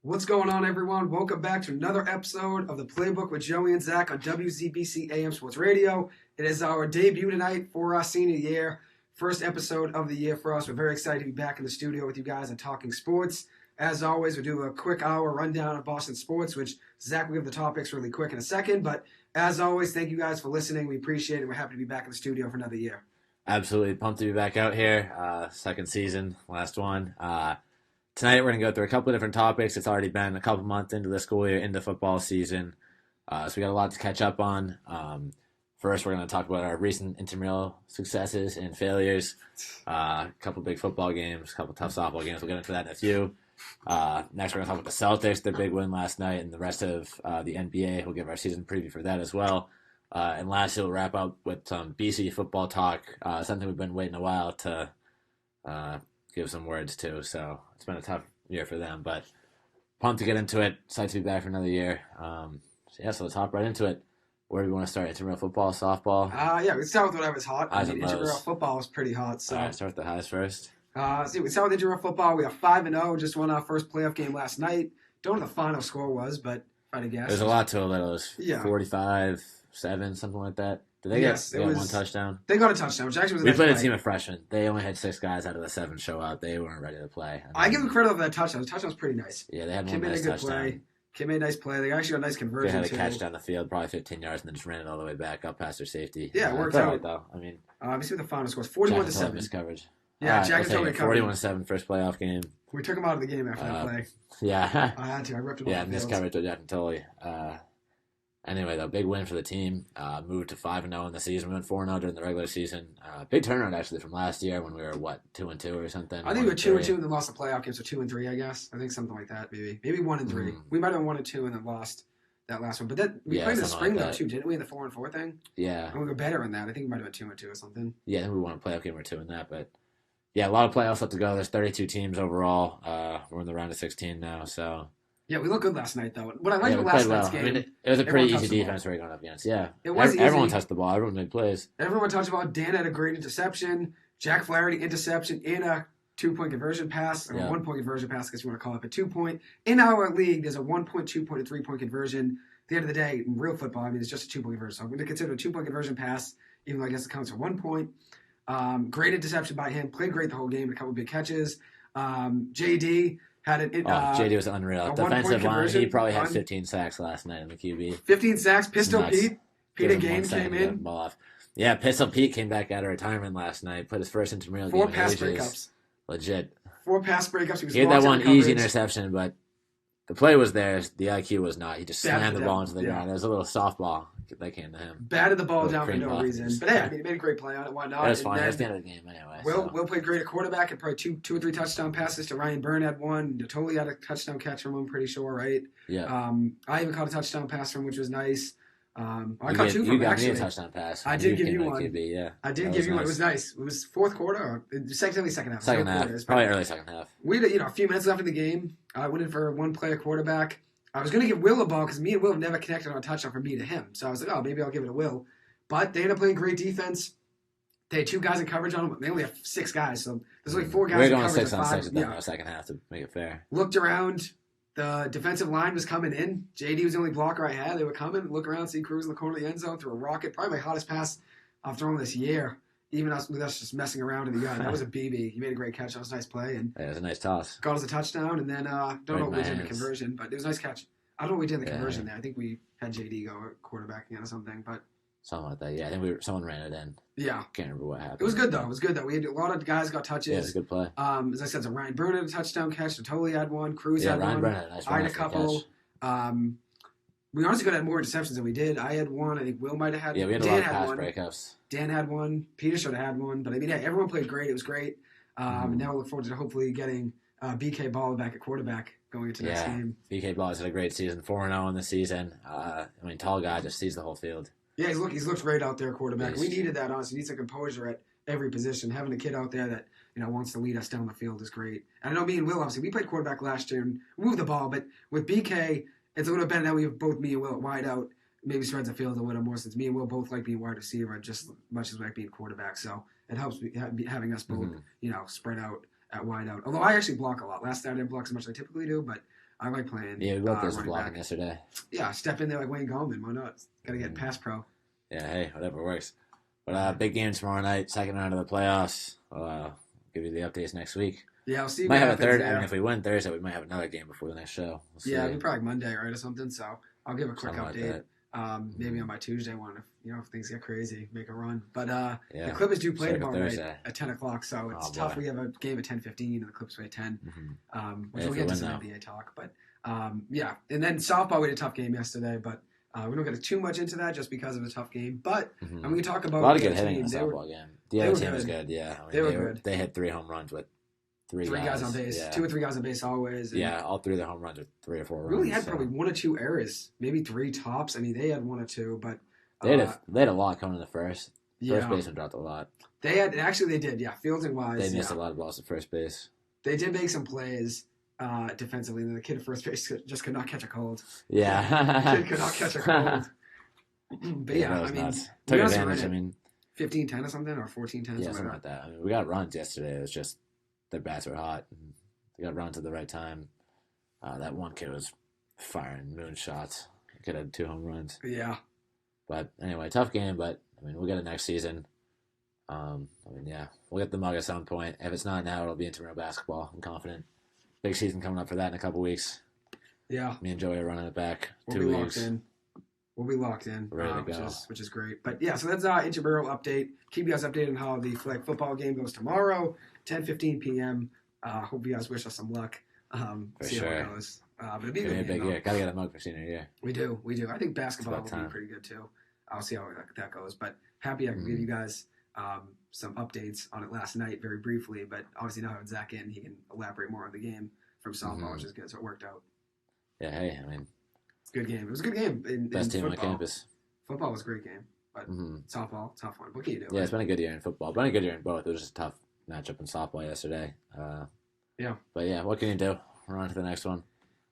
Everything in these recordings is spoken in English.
What's going on, everyone? Welcome back to another episode of the Playbook with Joey and Zach on WZBC AM Sports Radio. It is our debut tonight for our senior year. First episode of the year for us. We're very excited to be back in the studio with you guys and talking sports. As always, we do a quick hour rundown of Boston sports, which Zach will give the topics really quick in a second. But as always, thank you guys for listening. We appreciate it. We're happy to be back in the studio for another year. Absolutely pumped to be back out here. Second season, last one. Tonight we're going to go through a couple of different topics. It's already been a couple months into the school year, into football season. So we got a lot to catch up on. First, we're going to talk about our recent intramural successes and failures. A couple big football games, a couple tough softball games. We'll get into that in a few. Next, we're going to talk about the Celtics, their big win last night, and the rest of the NBA. We'll give our season preview for that as well. And lastly, we'll wrap up with some BC football talk, something we've been waiting a while to give some words to. So it's been a tough year for them, but pumped to get into it. Excited to be back for another year. So let's hop right into it. Where do we want to start? Intramural football, softball? We can start with whatever's hot. Highs and lows. Intramural football is pretty hot. So. All right, start with the highs first. We start with intramural football. We are 5-0. Just won our first playoff game last night. Don't know what the final score was, but try to guess. There's a lot to it. It was 45-7, something like that. Did they get one touchdown? They got a touchdown, which actually was a We nice played play. a team of freshmen. They only had 6 guys out of the 7 show up. They weren't ready to play. I give them credit for that touchdown. The touchdown was pretty nice. Yeah, they had Kim one made nice a good touchdown. play. Kim made a nice play. They actually got a nice They conversion, had a too. catch down the field, probably 15 yards, and then just ran it all the way back up past their safety. Yeah, it worked that's out. all right, though. I mean, let me see what the final score is. 41-7. Missed coverage. Yeah, All right, Jack and Toby covered. 41-7, first playoff game. We took him out of the game after that play. Yeah. I had to. I ripped him Yeah, off the missed field. coverage with Jack and Tully. Anyway, though, big win for the team. Moved to 5-0 in the season. We went 4-0 during the regular season. Big turnaround, actually, from last year when we were, 2-2 or something? I think we were 2-2 and then lost the playoff game, so 2-3, I guess. I think something like that, maybe. Maybe 1-3. We might have 1-2 and then lost that last one. But we played in the spring, though, too, didn't we, in the 4-4 thing? Yeah. And we were better in that. I think we might have been 2-2 or something. Yeah, I think we won a playoff game or 2 in that. But, yeah, a lot of playoffs left to go. There's 32 teams overall. We're in the round of 16 now, so... Yeah, we looked good last night, though. What I liked about last night's game... I mean, it was a pretty easy defense we were going up against, yeah. It was easy. Everyone touched the ball. Everyone made plays. Everyone touched the ball. Dan had a great interception. Jack Flaherty, interception, and a 2-point conversion pass, or a 1-point conversion pass, I guess you want to call it, but 2-point. In our league, there's a 1-point, 2-point, and 3-point conversion. At the end of the day, in real football, I mean, it's just a 2-point conversion. So I'm going to consider a 2-point conversion pass, even though I guess it counts for 1 point. Great interception by him. Played great the whole game. A couple big catches. JD had an... JD was unreal. Defensive line, he probably had 15 sacks last night in the QB. 15 sacks. Pistol Pete. Pete again came in. Ball off. Yeah, Pistol Pete came back out of retirement last night. Put his first intramural game 4 pass in ages. breakups. Legit. 4 pass breakups. He had that one easy interception, but the play was there. The IQ was not. He just slammed the ball into the ground. It was a little softball that came to him. Batted the ball down for no reason. But hey, I mean, he made a great play on it. Why not? That was fine. It was the end of the game anyway. Will played great at quarterback and probably two or three touchdown passes to Ryan Byrne had one. Totally had a touchdown catch from him, I'm pretty sure, right? Yeah. I even caught a touchdown pass from him, which was nice. I caught 2 from him, You got actually. me a touchdown pass. I did give you one. QB, yeah. I did give you one. It was nice. It was fourth quarter, or second half. Second half. Probably early second half. We had a few minutes left in the game. I went in for one play at quarterback. I was going to give Will a ball because me and Will have never connected on a touchdown from me to him. So I was like, oh, maybe I'll give it to Will. But they ended up playing great defense. They had 2 guys in coverage on them. They only have 6 guys, so there's only 4 guys in coverage. We're going 6 on 5. 6 in the second half to make it fair. Looked around. The defensive line was coming in. JD was the only blocker I had. They were coming. Look around, see Cruz in the corner of the end zone, threw a rocket. Probably my hottest pass I've thrown this year. Even with us just messing around in the yard. That was a BB. He made a great catch. That was a nice play. And it was a nice toss. Got us a touchdown, and then don't know what we did in the conversion, but it was a nice catch. I don't know what we did in the conversion there. I think we had JD go quarterbacking it or something, but something like that. Yeah, I think someone ran it in. Yeah, can't remember what happened. It was good though. We had a lot of guys got touches. Yeah, it was a good play. As I said, so Ryan Byrne had a touchdown catch. Totally had one. Cruz had Ryan one. Byrne had a nice I had a couple. We honestly could have had more interceptions than we did. I had one. I think Will might have had one. Yeah, we had a lot of pass breakups. Dan had one. Peter should have had one. But I mean, everyone played great. It was great. And now we look forward to hopefully getting BK Ball back at quarterback going into next game. BK Ball has had a great season, 4-0 in the season. Tall guy just sees the whole field. Yeah, he's looked great out there, quarterback. We needed that, honestly. He needs a composure at every position. Having a kid out there that wants to lead us down the field is great. And I know me and Will, obviously, we played quarterback last year and moved the ball, but with BK, it's a little better now. We have both me and Will at wide out. Maybe spreads the field a little more since me and Will both like being wide receiver just as much as we like being quarterback. So it helps having us both, spread out at wide out. Although I actually block a lot. Last night I didn't block as much as I typically do, but I like playing. Yeah, we both did some running blocking back. yesterday. Yeah, step in there like Wayne Gallman. Why not? Got to get pass pro. Yeah, hey, whatever works. But big game tomorrow night, second round of the playoffs. I'll give you the updates next week. Yeah, I'll see Might what have a happens third. there. I mean, if we win Thursday, we might have another game before the next show. We'll see. Yeah, it'll be probably Monday, right, or something. So I'll give a quick Something update. like Maybe on my Tuesday one, if things get crazy, make a run. But Yeah. the Clippers do play Circa tomorrow night Thursday. at 10 o'clock, so it's Oh, tough. boy. We have a game at 10:15, and the Clippers play at 10. Which Yeah, we'll if get we to some win, NBA talk. But yeah, and then softball, we had a tough game yesterday, but we don't get too much into that just because of the tough game. But and we can talk about A lot of the good other hitting in team. the They softball game. The they other were team was good. good. Yeah, I mean, They were good. They hit 3 home runs with three guys on base, Yeah. 2 or 3 guys on base always. And Yeah, all 3 of the home runs with 3 or 4 runs. really had probably 1 or 2 errors, maybe 3 tops. I mean, they had 1 or 2, but They had a lot coming in the first. yeah, First baseman dropped a lot. they did. Yeah, fielding wise, They missed a lot of balls at first base. They did make some plays defensively, and the kid at first base just could not catch a cold. Yeah. The kid could not catch a cold. But yeah, that was I mean, nuts. we Took also advantage. ran I mean, 15-10 or something, or 14-10, yeah, something like that. I mean, we got runs yesterday. It was just their bats were hot. And they got runs at the right time. That one kid was firing moonshots. He could have had 2 home runs. Yeah. But anyway, tough game. But I mean, we'll get it next season. I mean, yeah, we'll get the mug at some point. If it's not now, it'll be intramural basketball. I'm confident. Big season coming up for that in a couple weeks. Yeah. Me and Joey are running it back. We'll 2 be weeks. locked in. We'll be locked in, Ready to go. which is great. But yeah, so that's our intramural update. Keep you guys updated on how the flag football game goes tomorrow, 10:15 p.m. Hope you guys wish us some luck. See how sure. it goes. But it'll be Gonna be a a good big game, year. Gotta get a mug for senior year. We do. I think basketball will It's be about time. pretty good too. I'll see how that goes. But happy I can give you guys some updates on it last night, very briefly. But obviously now having Zach in, he can elaborate more on the game from softball, which is good. So it worked out. Yeah, hey, I mean, Good game. It was a good game. best in team on football. campus. Football was a great game, but softball, tough one. What can you do? Yeah, it's been a good year in football. Been a good year in both. It was just a tough matchup in softball yesterday. Yeah. But yeah, what can you do? We're on to the next one.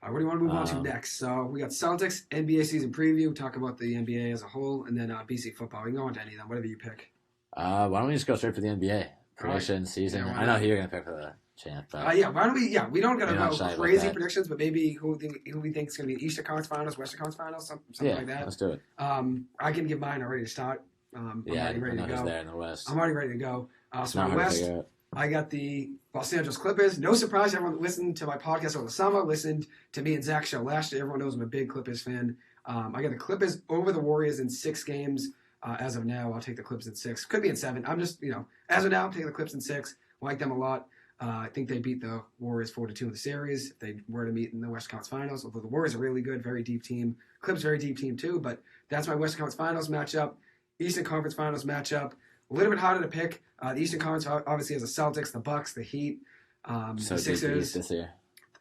What do you want to move on to next? So we got Celtics NBA season preview. Talk about the NBA as a whole, and then BC football. We can go on to any of them, whatever you pick. Why don't we just go straight for the NBA prediction season? Yeah, I know who you're gonna pick for the champ, but Yeah. Why don't we? Yeah, we don't gotta We're not go shy about crazy that. predictions, but maybe who we think is gonna be Eastern Conference Finals, Western Conference Finals, something yeah, like that. let's do it. I can give mine already to start. I'm Yeah, I already ready know to who's go. there in the West. I'm already ready to go. So Not my hard to West, figure out. I got the Los Angeles Clippers. No surprise, everyone that listened to my podcast over the summer, listened to me and Zach's show last year. Everyone knows I'm a big Clippers fan. I got the Clippers over the Warriors in 6 games. As of now, I'll take the Clips in 6. Could be in 7. I'm just, as of now, I'm taking the Clips in 6. Like them a lot. I think they beat the Warriors 4-2 in the series if they were to meet in the Western Conference Finals. Although the Warriors are really good, very deep team. Clips very deep team too. But that's my Western Conference Finals matchup. Eastern Conference Finals matchup. A little bit harder to pick. The Eastern Conference obviously has the Celtics, the Bucks, the Heat, the So deep Sixers. this year.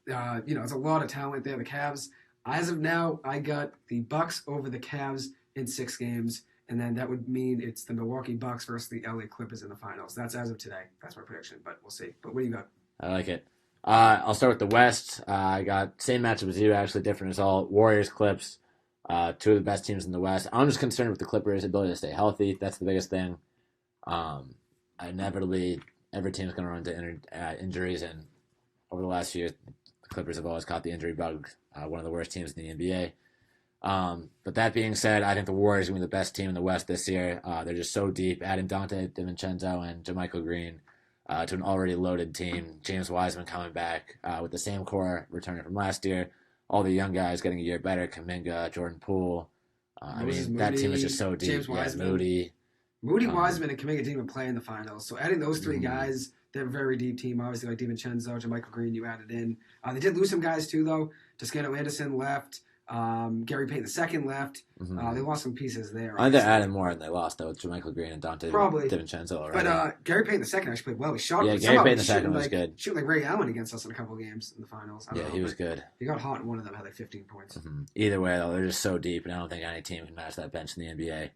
It's a lot of talent there. The Cavs. As of now, I got the Bucks over the Cavs in 6 games, and then that would mean it's the Milwaukee Bucks versus the LA Clippers in the finals. That's as of today. That's my prediction, but we'll see. But what do you got? I like it. I'll start with the West. I got same matchup as you, actually different result. Warriors, Clips, 2 of the best teams in the West. I'm just concerned with the Clippers' ability to stay healthy. That's the biggest thing. Inevitably, every team's going to run into injuries, and over the last few years, the Clippers have always caught the injury bug. One of the worst teams in the NBA. But that being said, I think the Warriors are going to be the best team in the West this year. They're just so deep, adding Dante DiVincenzo and JaMychal Green to an already loaded team. James Wiseman coming back with the same core returning from last year. All the young guys getting a year better. Kuminga, Jordan Poole. That team is just so deep. James Wiseman. Moody. Wiseman and Kuminga didn't even play in the finals. So adding those 3 guys, they're a very deep team. Obviously, like DiVincenzo, JaMychal Green, you added in. They did lose some guys too, though. Toscano Anderson left. Gary Payton II left. They lost some pieces there. I think they're adding more than they lost, though, with JaMychal Green and Dante DiVincenzo already. But Gary Payton II actually played well. He shot. Yeah, Gary Payton II was good. Shooting like Ray Allen against us in a couple of games in the finals. Yeah, he was good. He got hot in one of them, had like 15 points. Either way, though, they're just so deep, and I don't think any team can match that bench in the NBA.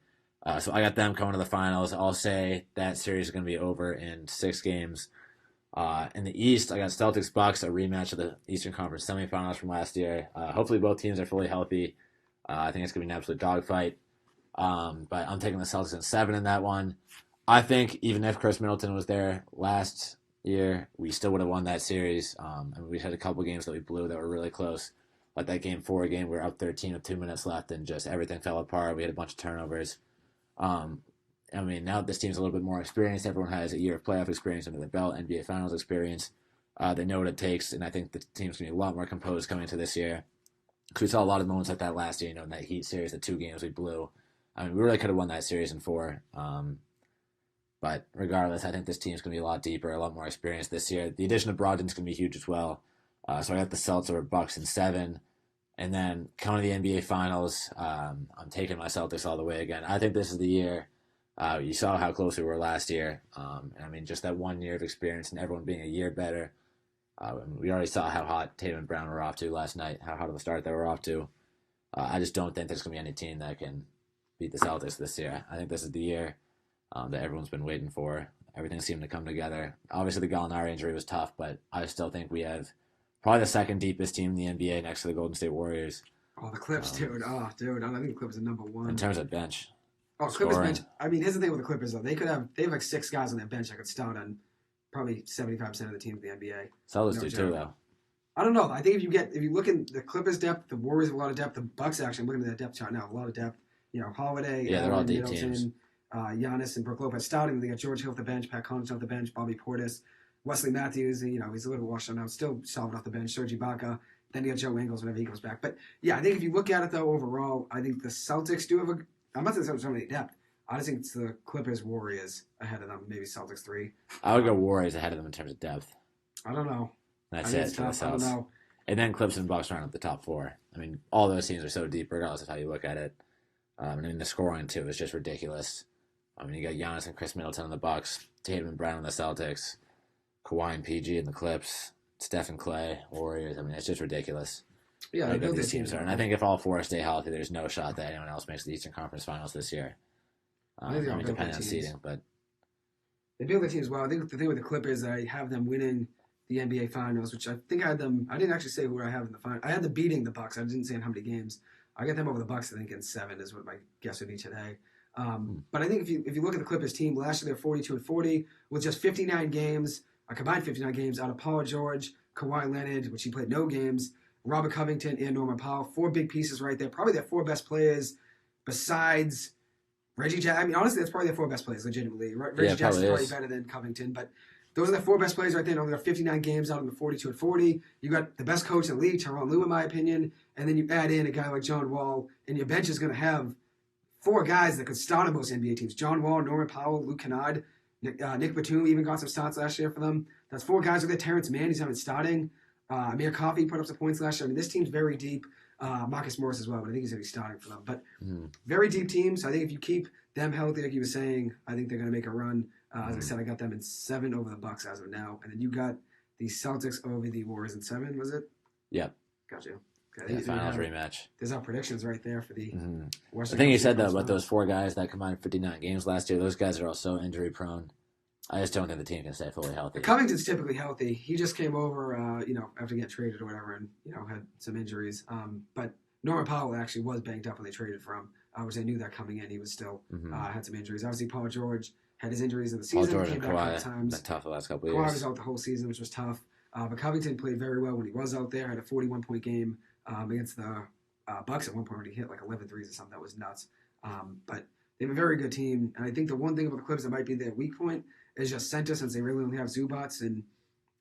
So I got them coming to the finals. I'll say that series is going to be over in 6 games. In the East, I got Celtics-Bucks, a rematch of the Eastern Conference semifinals from last year. Hopefully both teams are fully healthy. I think it's going to be an absolute dogfight. But I'm taking the Celtics in 7 in that one. I think even if Chris Middleton was there last year, we still would have won that series. We had a couple games that we blew that were really close. Like that game 4 game, we were up 13 with 2 minutes left, and just everything fell apart. We had a bunch of turnovers. Um, now that this team's a little bit more experienced, everyone has a year of playoff experience under their belt, NBA Finals experience. They know what it takes, and I think the team's going to be a lot more composed coming into this year. Because we saw a lot of moments like that last year, in that Heat series, the 2 games we blew. We really could have won that series in 4. But regardless, I think this team's going to be a lot deeper, a lot more experienced this year. The addition of Brogdon's going to be huge as well. So I got the Celtics over Bucks in 7. And then coming to the NBA Finals, I'm taking my Celtics all the way again. I think this is the year. You saw how close we were last year. Just that 1 year of experience and everyone being a year better. We already saw how hot Tatum and Brown were off to last night, how hot of a start they were off to. I just don't think there's going to be any team that can beat the Celtics this year. I think this is the year that everyone's been waiting for. Everything seemed to come together. Obviously, the Gallinari injury was tough, but I still think we have probably the second deepest team in the NBA next to the Golden State Warriors. Oh, the Clips, dude. Oh, dude. I think the Clips are number 1. In terms of bench. Oh, Clippers bench. Here's the thing with the Clippers, though. They have like 6 guys on their bench that could start on probably 75% of the team in the NBA. Celtics do too, though. I don't know. I think if you look in the Clippers' depth, the Warriors have a lot of depth. The Bucks actually, I'm looking at their depth chart now, a lot of depth. Holiday, yeah, they're all deep Middleton, teams. Giannis and Brook Lopez starting. They got George Hill off the bench, Pat Connaughton off the bench, Bobby Portis, Wesley Matthews. He's a little washed out now, still solid off the bench. Serge Ibaka. Then you got Joe Ingles whenever he goes back. But yeah, I think if you look at it though, overall, I think the Celtics do have I'm not saying the Celtics don't have any depth. I just think it's the Clippers, Warriors ahead of them. Maybe Celtics 3. I would go Warriors ahead of them in terms of depth. I don't know. That's it for the Celtics. I don't know. And then Clips and Bucks round up the top 4. All those teams are so deep, regardless of how you look at it. The scoring too is just ridiculous. You got Giannis and Chris Middleton on the Bucks, Tatum and Brown on the Celtics, Kawhi and PG in the Clips, Steph and Clay, Warriors. It's just ridiculous. Yeah, how good these teams are. And I think if all 4 stay healthy, there's no shot that anyone else makes the Eastern Conference Finals this year. Depending on seeding, but they build the teams well. I think the thing with the Clippers, I have them winning the NBA Finals, which I think I had them. I didn't actually say who I have in the final. I had them beating the Bucks. I didn't say in how many games. I got them over the Bucks. I think in 7 is what my guess would be today. But I think if you look at the Clippers team, last year they're 42-40 with just 59 games, a combined 59 games out of Paul George, Kawhi Leonard, which he played no games, Robert Covington, and Norman Powell. 4 big pieces right there. Probably their 4 best players besides Reggie Jackson. Honestly, that's probably their 4 best players, legitimately. Reggie Jackson's probably better than Covington, but those are the 4 best players right there. Only got 59 games out of the 42-40. You got the best coach in the league, Tyronn Lue, in my opinion, and then you add in a guy like John Wall, and your bench is going to have 4 guys that could start on most NBA teams. John Wall, Norman Powell, Luke Kennard, Nick Batum even got some starts last year for them. That's 4 guys with it. Terrence Mann, he's having starting. Amir Coffey put up some points last year. This team's very deep. Marcus Morris as well, but I think he's going to be starting for them. But very deep team. So I think if you keep them healthy, like you were saying, I think they're going to make a run. As I said, I got them in 7 over the Bucks as of now. And then you got the Celtics over the Warriors in 7, was it? Yep. Got you. Yeah, finals rematch. There's our predictions right there for the Western. The thing you said, though, about those 4 guys that combined 59 games last year, those guys are all so injury prone. I just don't think the team can stay fully healthy. Covington's typically healthy. He just came over, after getting traded or whatever, and had some injuries. But Norman Powell actually was banged up when they traded for him, which they knew that coming in. He was still had some injuries. Obviously, Paul George had his injuries in the season. Paul George came and back a Kawhi times. been tough the last couple of Kawhi years. was out the whole season, which was tough. But Covington played very well when he was out there. Had a 41-point game against the Bucks at one point when he hit like 11 threes or something. That was nuts. But they have a very good team. And I think the one thing about the Clippers that might be their weak point is just center, since they really only have Zubats. And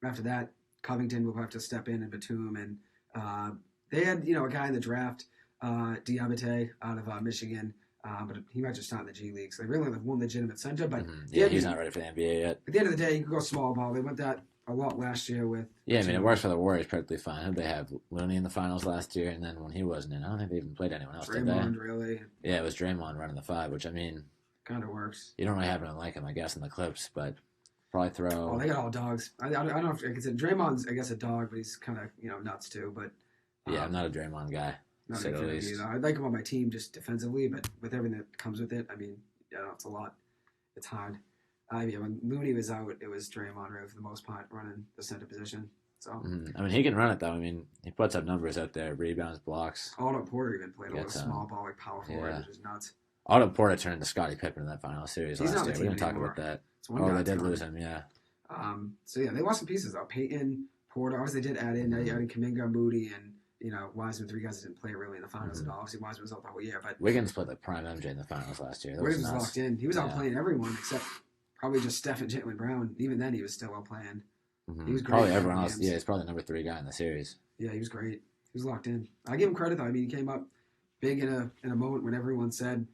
after that, Covington will have to step in, and Batum. And they had, a guy in the draft, Diabate out of Michigan. But he might just start in the G League. So they really only have one legitimate center. But he's not ready for the NBA yet. At the end of the day, you can go small ball. They went that a lot last year with... Yeah, it works for the Warriors perfectly fine. They have Looney in the finals last year, and then when he wasn't in, I don't think they even played anyone else, did they? Draymond, really. Yeah, it was Draymond running the 5, which, kind of works. You don't really have anyone like him, I guess, in the Clips, but probably throw... Oh, they got all dogs. I don't know if I can say... Draymond's, I guess, a dog, but he's kind of, nuts, too. But yeah, I'm not a Draymond guy. Not a fan either. I'd like him on my team just defensively, but with everything that comes with it, it's a lot. It's hard. When Looney was out, it was Draymond really for the most part running the center position. So he can run it though. He puts up numbers out there, rebounds, blocks. Otto Porter even played a little small ball, like power forward, which is nuts. Otto Porter turned into Scottie Pippen in that final series He's last year. We didn't talk anymore. about that. They did lose him, yeah. So yeah, they lost some pieces though. Peyton, Porter, obviously they did add in. Now you added Kuminga, Moody, and Wiseman. Three guys that didn't play really in the finals at all. Obviously Wiseman was out the whole year, but Wiggins played like prime MJ in the finals last year. That Wiggins was nuts. locked in. He was out playing everyone except probably just Steph and Jaylen Brown. Even then, he was still out playing. He was great. Probably everyone else. Yeah, he's probably the number 3 guy in the series. Yeah, he was great. He was locked in. I give him credit though. I mean, he came up big in a moment when everyone said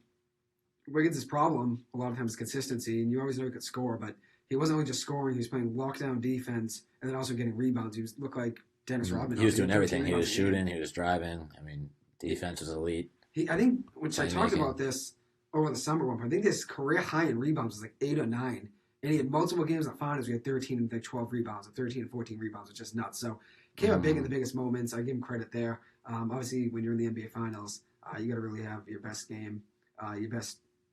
Wiggins' problem a lot of times is consistency, and you always know he could score, but he wasn't only just scoring; he was playing lockdown defense and then also getting rebounds. He looked like Dennis Rodman. He was doing everything. He was shooting. He was driving. I mean, defense was elite. I think, which I talked about this over the summer one point. I think his career high in rebounds was like 8 or 9, and he had multiple games in the finals. We had 13 and 12 rebounds, or 13 and 14 rebounds, which is nuts. So came up big in the biggest moments. I give him credit there. Obviously, when you're in the NBA Finals, you got to really have your best game,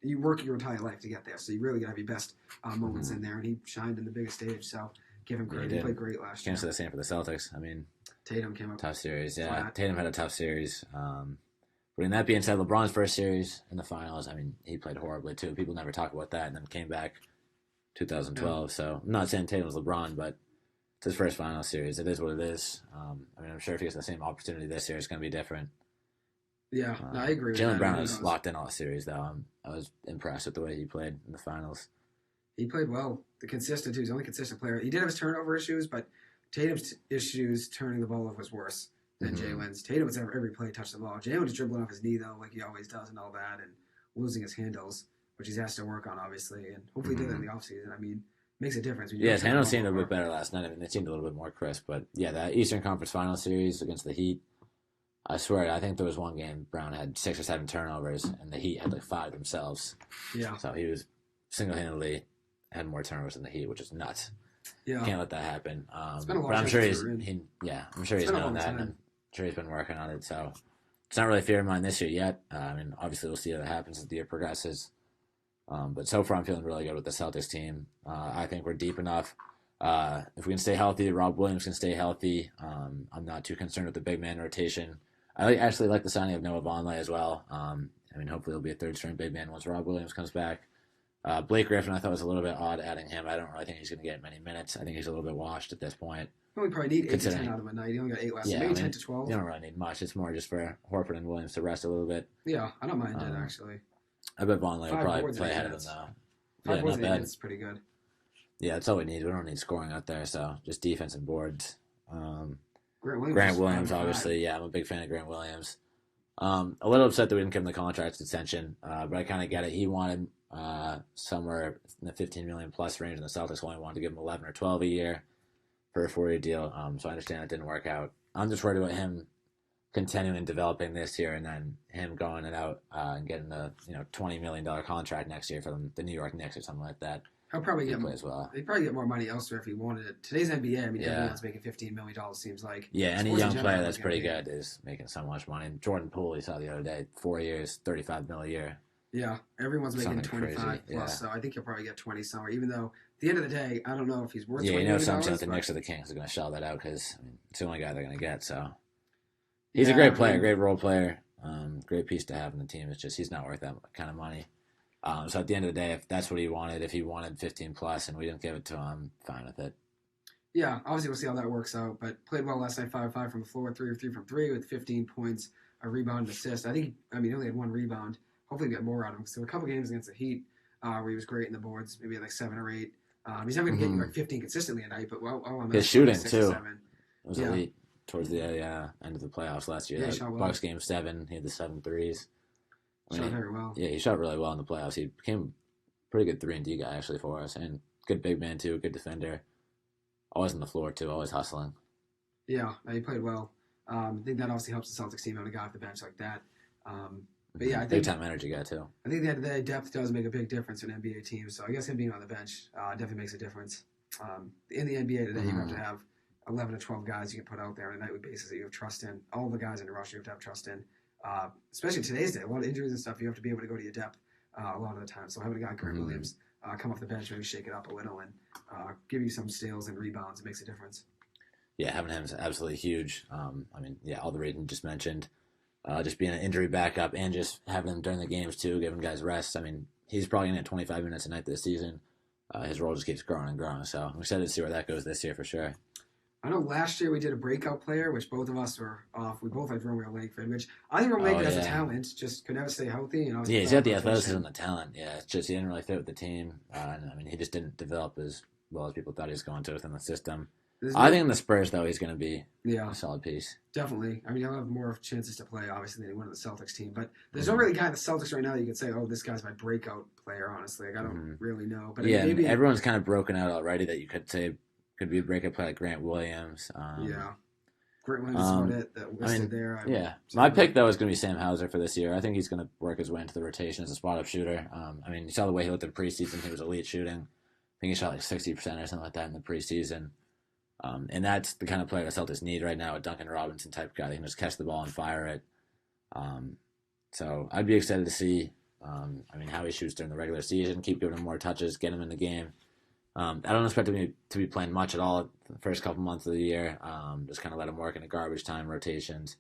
you work your entire life to get there, so you really got to have your best moments in there, and he shined in the biggest stage, so give him credit. He played great last year. Can't say the same for the Celtics. I mean, Tatum came up tough series, yeah. flat. Tatum had a tough series. But in that being said, LeBron's first series in the finals, I mean, he played horribly too. People never talk about that, and then came back 2012. Yeah. So I'm not saying Tatum was LeBron, but it's his first final series. It is what it is. I mean, I'm sure if he gets the same opportunity this year, it's going to be different. Yeah, no, I agree with Jaylen Brown was locked in all series, though. I was impressed with the way he played in the finals. He played well. The consistent, too. He's the only consistent player. He did have his turnover issues, but Tatum's issues turning the ball off was worse than Jaylen's. Tatum would every play touch the ball. Jaylen was dribbling off his knee, though, like he always does and all that, and losing his handles, which he's has to work on, obviously. And hopefully he did that in the offseason. I mean, makes a difference. Yeah, his handles seemed a bit better last night. I mean, it seemed a little bit more crisp. But, yeah, that Eastern Conference Final Series against the Heat, I swear, I think there was one game Brown had 6 or 7 turnovers, and the Heat had like 5 themselves. Yeah. So he was single-handedly had more turnovers than the Heat, which is nuts. Yeah. Can't let that happen. But I'm sure I'm sure he's known that, and I'm sure he's been working on it. So it's not really fear of mine this year yet. I mean, obviously we'll see how that happens as the year progresses. But so far I'm feeling really good with the Celtics team. I think we're deep enough. If we can stay healthy, Rob Williams can stay healthy. I'm not too concerned with the big man rotation. I actually like the signing of Noah Vonleh as well. I mean, hopefully he'll be a third-string big man once Rob Williams comes back. Blake Griffin, I thought was a little bit odd adding him. I don't really think he's going to get many minutes. I think he's a little bit washed at this point. Well, we probably need 8 to 10 out of a night. He only got 8 last night. Maybe 10 to 12. You don't really need much. It's more just for Horford and Williams to rest a little bit. Yeah, I don't mind that, actually. I bet Vonleh will probably play ahead of him, though. 5 boards and 8 minutes is pretty good. Yeah, that's all we need. We don't need scoring out there, so just defense and boards. Grant Williams, obviously. Yeah, I'm a big fan of Grant Williams. A little upset that we didn't give him the contract extension, but I kind of get it. He wanted somewhere in the $15 million plus range, and the Celtics only wanted to give him 11 or 12 a year for a 4-year deal. So I understand it didn't work out. I'm just worried about him continuing developing this year, and then him going out and getting the $20 million contract next year for the New York Knicks or something like that. He'll probably get more. He'd probably get more money elsewhere if he wanted it. Today's NBA, I mean, everyone's making $15 million. Seems like any young player that's pretty good is making so much money. Jordan Poole, you saw the other day, 4 years, $35 million a year. Yeah, everyone's making 25 plus, so I think he'll probably get 20 somewhere. Even though at the end of the day, I don't know if he's worth. Yeah, something like the Knicks or the Kings are going to shell that out because it's the only guy they're going to get. So he's a great player, great role player, great piece to have in the team. It's just he's not worth that kind of money. So at the end of the day, if that's what he wanted, if he wanted 15 plus and we didn't give it to him, fine with it. Yeah, obviously we'll see how that works out. But played well last night, 5-5 from the floor, 3 of 3 from 3 with 15 points, a rebound, and assist. He only had 1 rebound. Hopefully we get more out of him. So a couple games against the Heat where he was great in the boards, maybe like 7 or 8. He's not going to get you like 15 consistently a night, but his shooting too. It was elite towards the end of the playoffs last year. Yeah, Bucks game 7, he had the 7 threes. Shot very well. Yeah, he shot really well in the playoffs. He became a pretty good 3-and-D guy actually for us, and good big man too, good defender. Always on the floor too, always hustling. Yeah, he played well. I think that obviously helps the Celtics team having a guy off the bench like that. But yeah, I think big time energy guy too. I think that depth does make a big difference in NBA teams. So I guess him being on the bench definitely makes a difference. In the NBA today, you have to have 11 to 12 guys you can put out there on a nightly basis that you have trust in. All the guys in the roster you have to have trust in. Especially in today's day, a lot of injuries and stuff, you have to be able to go to your depth a lot of the time. So having a guy like Grant Williams come off the bench, maybe shake it up a little and give you some steals and rebounds, it makes a difference. Yeah, having him is absolutely huge. All the reasons just mentioned. Just being an injury backup and just having him during the games too, giving guys rest. I mean, he's probably going to get 25 minutes a night this season. his role just keeps growing and growing. So I'm excited to see where that goes this year for sure. I know last year we did a breakout player, which both of us were off. We both had Romeo Langford, which I think Romeo Langford has a talent, just could never stay healthy. And yeah, he's got the athleticism and the talent. Yeah, it's just he didn't really fit with the team. And, I mean, he just didn't develop as well as people thought he was going to within the system. I think in the Spurs, though, he's going to be a solid piece. Definitely. I mean, he'll have more chances to play, obviously, than anyone on the Celtics team. But there's no really guy in the Celtics right now that you could say, oh, this guy's my breakout player, honestly. Like, I don't really know. But yeah, maybe everyone's kind of broken out already that you could say could be a breakout player like Grant Williams. Grant Williams is about it that listed there. My pick, though, is going to be Sam Hauser for this year. I think he's going to work his way into the rotation as a spot-up shooter. I mean, you saw the way he looked in preseason. He was elite shooting. I think he shot like 60% or something like that in the preseason. And that's the kind of player the Celtics need right now, a Duncan Robinson type guy. They can just catch the ball and fire it. So I'd be excited to see, how he shoots during the regular season, keep giving him more touches, get him in the game. I don't expect him to be playing much at all the first couple months of the year. Just kind of let him work in the garbage time rotations.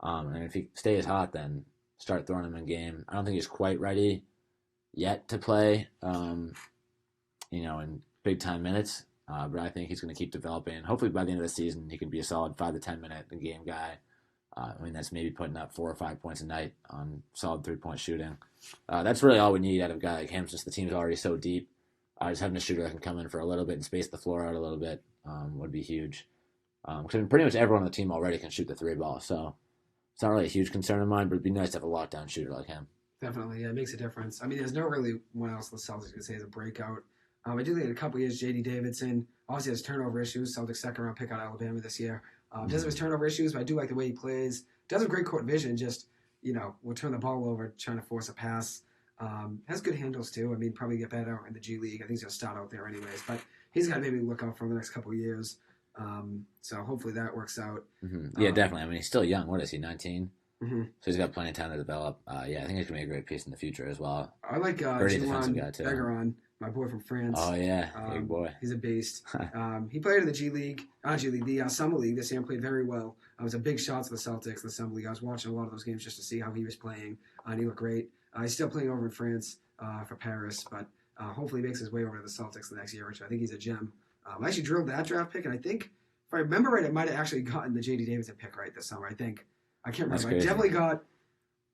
And if he stays hot, then start throwing him in game. I don't think he's quite ready yet to play, in big-time minutes. But I think he's going to keep developing. Hopefully by the end of the season, he can be a solid 5 to 10 minute game guy. That's maybe putting up 4 or 5 points a night on solid 3-point shooting. That's really all we need out of a guy like him, since the team's already so deep. Just having a shooter that can come in for a little bit and space the floor out a little bit would be huge. Because pretty much everyone on the team already can shoot the 3 ball, so it's not really a huge concern of mine, but it'd be nice to have a lockdown shooter like him. Definitely, yeah, it makes a difference. I mean, there's no really one else the Celtics could say is a breakout. I do think in a couple years, J.D. Davidson obviously has turnover issues. Celtics second-round pick out of Alabama this year. Does have his turnover issues, but I do like the way he plays. Does have great court vision, just, will turn the ball over trying to force a pass. Has good handles, too. I mean, probably get better in the G League. I think he's going to start out there anyways. But he's got to maybe look out for the next couple of years. So hopefully that works out. Mm-hmm. Yeah, definitely. I mean, he's still young. What is he, 19? Mm-hmm. So he's got plenty of time to develop. I think he's going to be a great piece in the future as well. I like Jelon Begaron, my boy from France. Oh, yeah. Big boy. He's a beast. He played in the the Summer League this year and played very well. It was a big shot to the Celtics in the Summer League. I was watching a lot of those games just to see how he was playing, and he looked great. He's still playing over in France for Paris, but hopefully he makes his way over to the Celtics the next year, which I think he's a gem. I actually drilled that draft pick, and I think, if I remember right, I might have actually gotten the J.D. Davidson pick right this summer, I think. I can't remember. I definitely got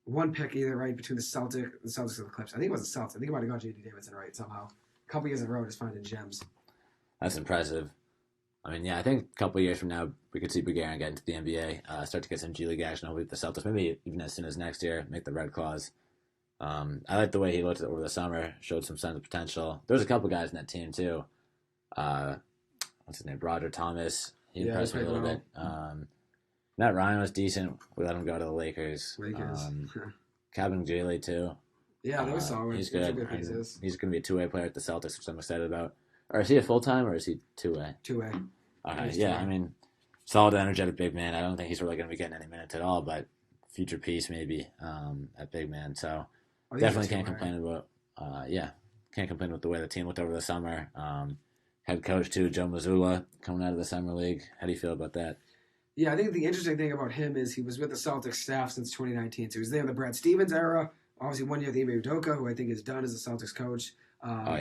one pick either right between the Celtics or the Clips. I think it was the Celtics. I think I might have got J.D. Davidson right somehow. A couple years in a row, just finding gems. That's impressive. I mean, I think a couple years from now, we could see Begarin get into the NBA, start to get some G League action, hopefully with the Celtics, maybe even as soon as next year, make the Red Claws. I like the way he looked over the summer, showed some signs of potential. There was a couple guys in that team, too. What's his name? Roger Thomas. He impressed me a little bit. Matt Ryan was decent. We let him go to the Lakers. Cabin Jaley, too. Yeah, that was solid. He's good. He's going to be a two-way player at the Celtics, which I'm excited about. Or is he a full-time, or is he two-way? Two-way. Okay, yeah, I mean, solid, energetic big man. I don't think he's really going to be getting any minutes at all, but future piece maybe at big man. So definitely can't complain about, can't complain with the way the team looked over the summer. Head coach, too, Joe Mazzulla, coming out of the Summer League. How do you feel about that? Yeah, I think the interesting thing about him is he was with the Celtics staff since 2019. So he was there in the Brad Stevens era. Obviously, 1 year with Ime Udoka, who I think is done as a Celtics coach.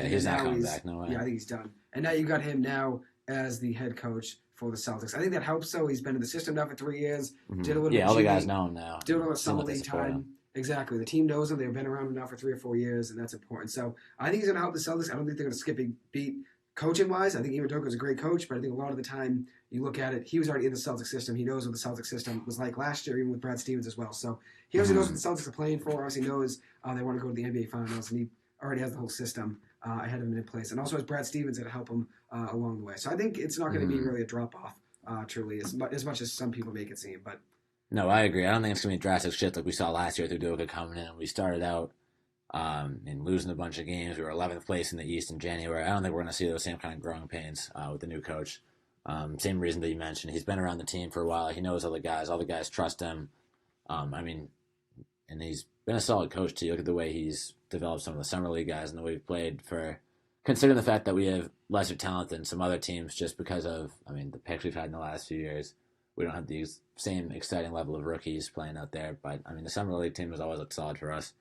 He's not coming back, no way. Yeah, I think he's done. And now you've got him now as the head coach for the Celtics. I think that helps, though. He's been in the system now for 3 years. Mm-hmm. Did a little all the guys know him now. Did a little Summer League time. Exactly. The team knows him. They've been around him now for 3 or 4 years, and that's important. So I think he's going to help the Celtics. I don't think they're going to skip a beat coaching-wise. I think Ime Udoka is a great coach, but I think a lot of the time you look at it, he was already in the Celtics system. He knows what the Celtics system was like last year, even with Brad Stevens as well. So he obviously knows what the Celtics are playing for. Obviously knows they want to go to the NBA Finals, and he already has the whole system ahead of him in place. And also has Brad Stevens to help him along the way. So I think it's not going to be really a drop-off, truly, as much as some people make it seem. But no, I agree. I don't think it's going to be drastic shit like we saw last year with Udoka coming in. We started out and losing a bunch of games. We were 11th place in the East in January. I don't think we're going to see those same kind of growing pains with the new coach. Same reason that you mentioned. He's been around the team for a while. He knows all the guys. All the guys trust him. And he's been a solid coach, too. Look at the way he's developed some of the Summer League guys and the way we've played considering the fact that we have lesser talent than some other teams just because of, the picks we've had in the last few years. We don't have the same exciting level of rookies playing out there. But, the Summer League team has always looked solid for us.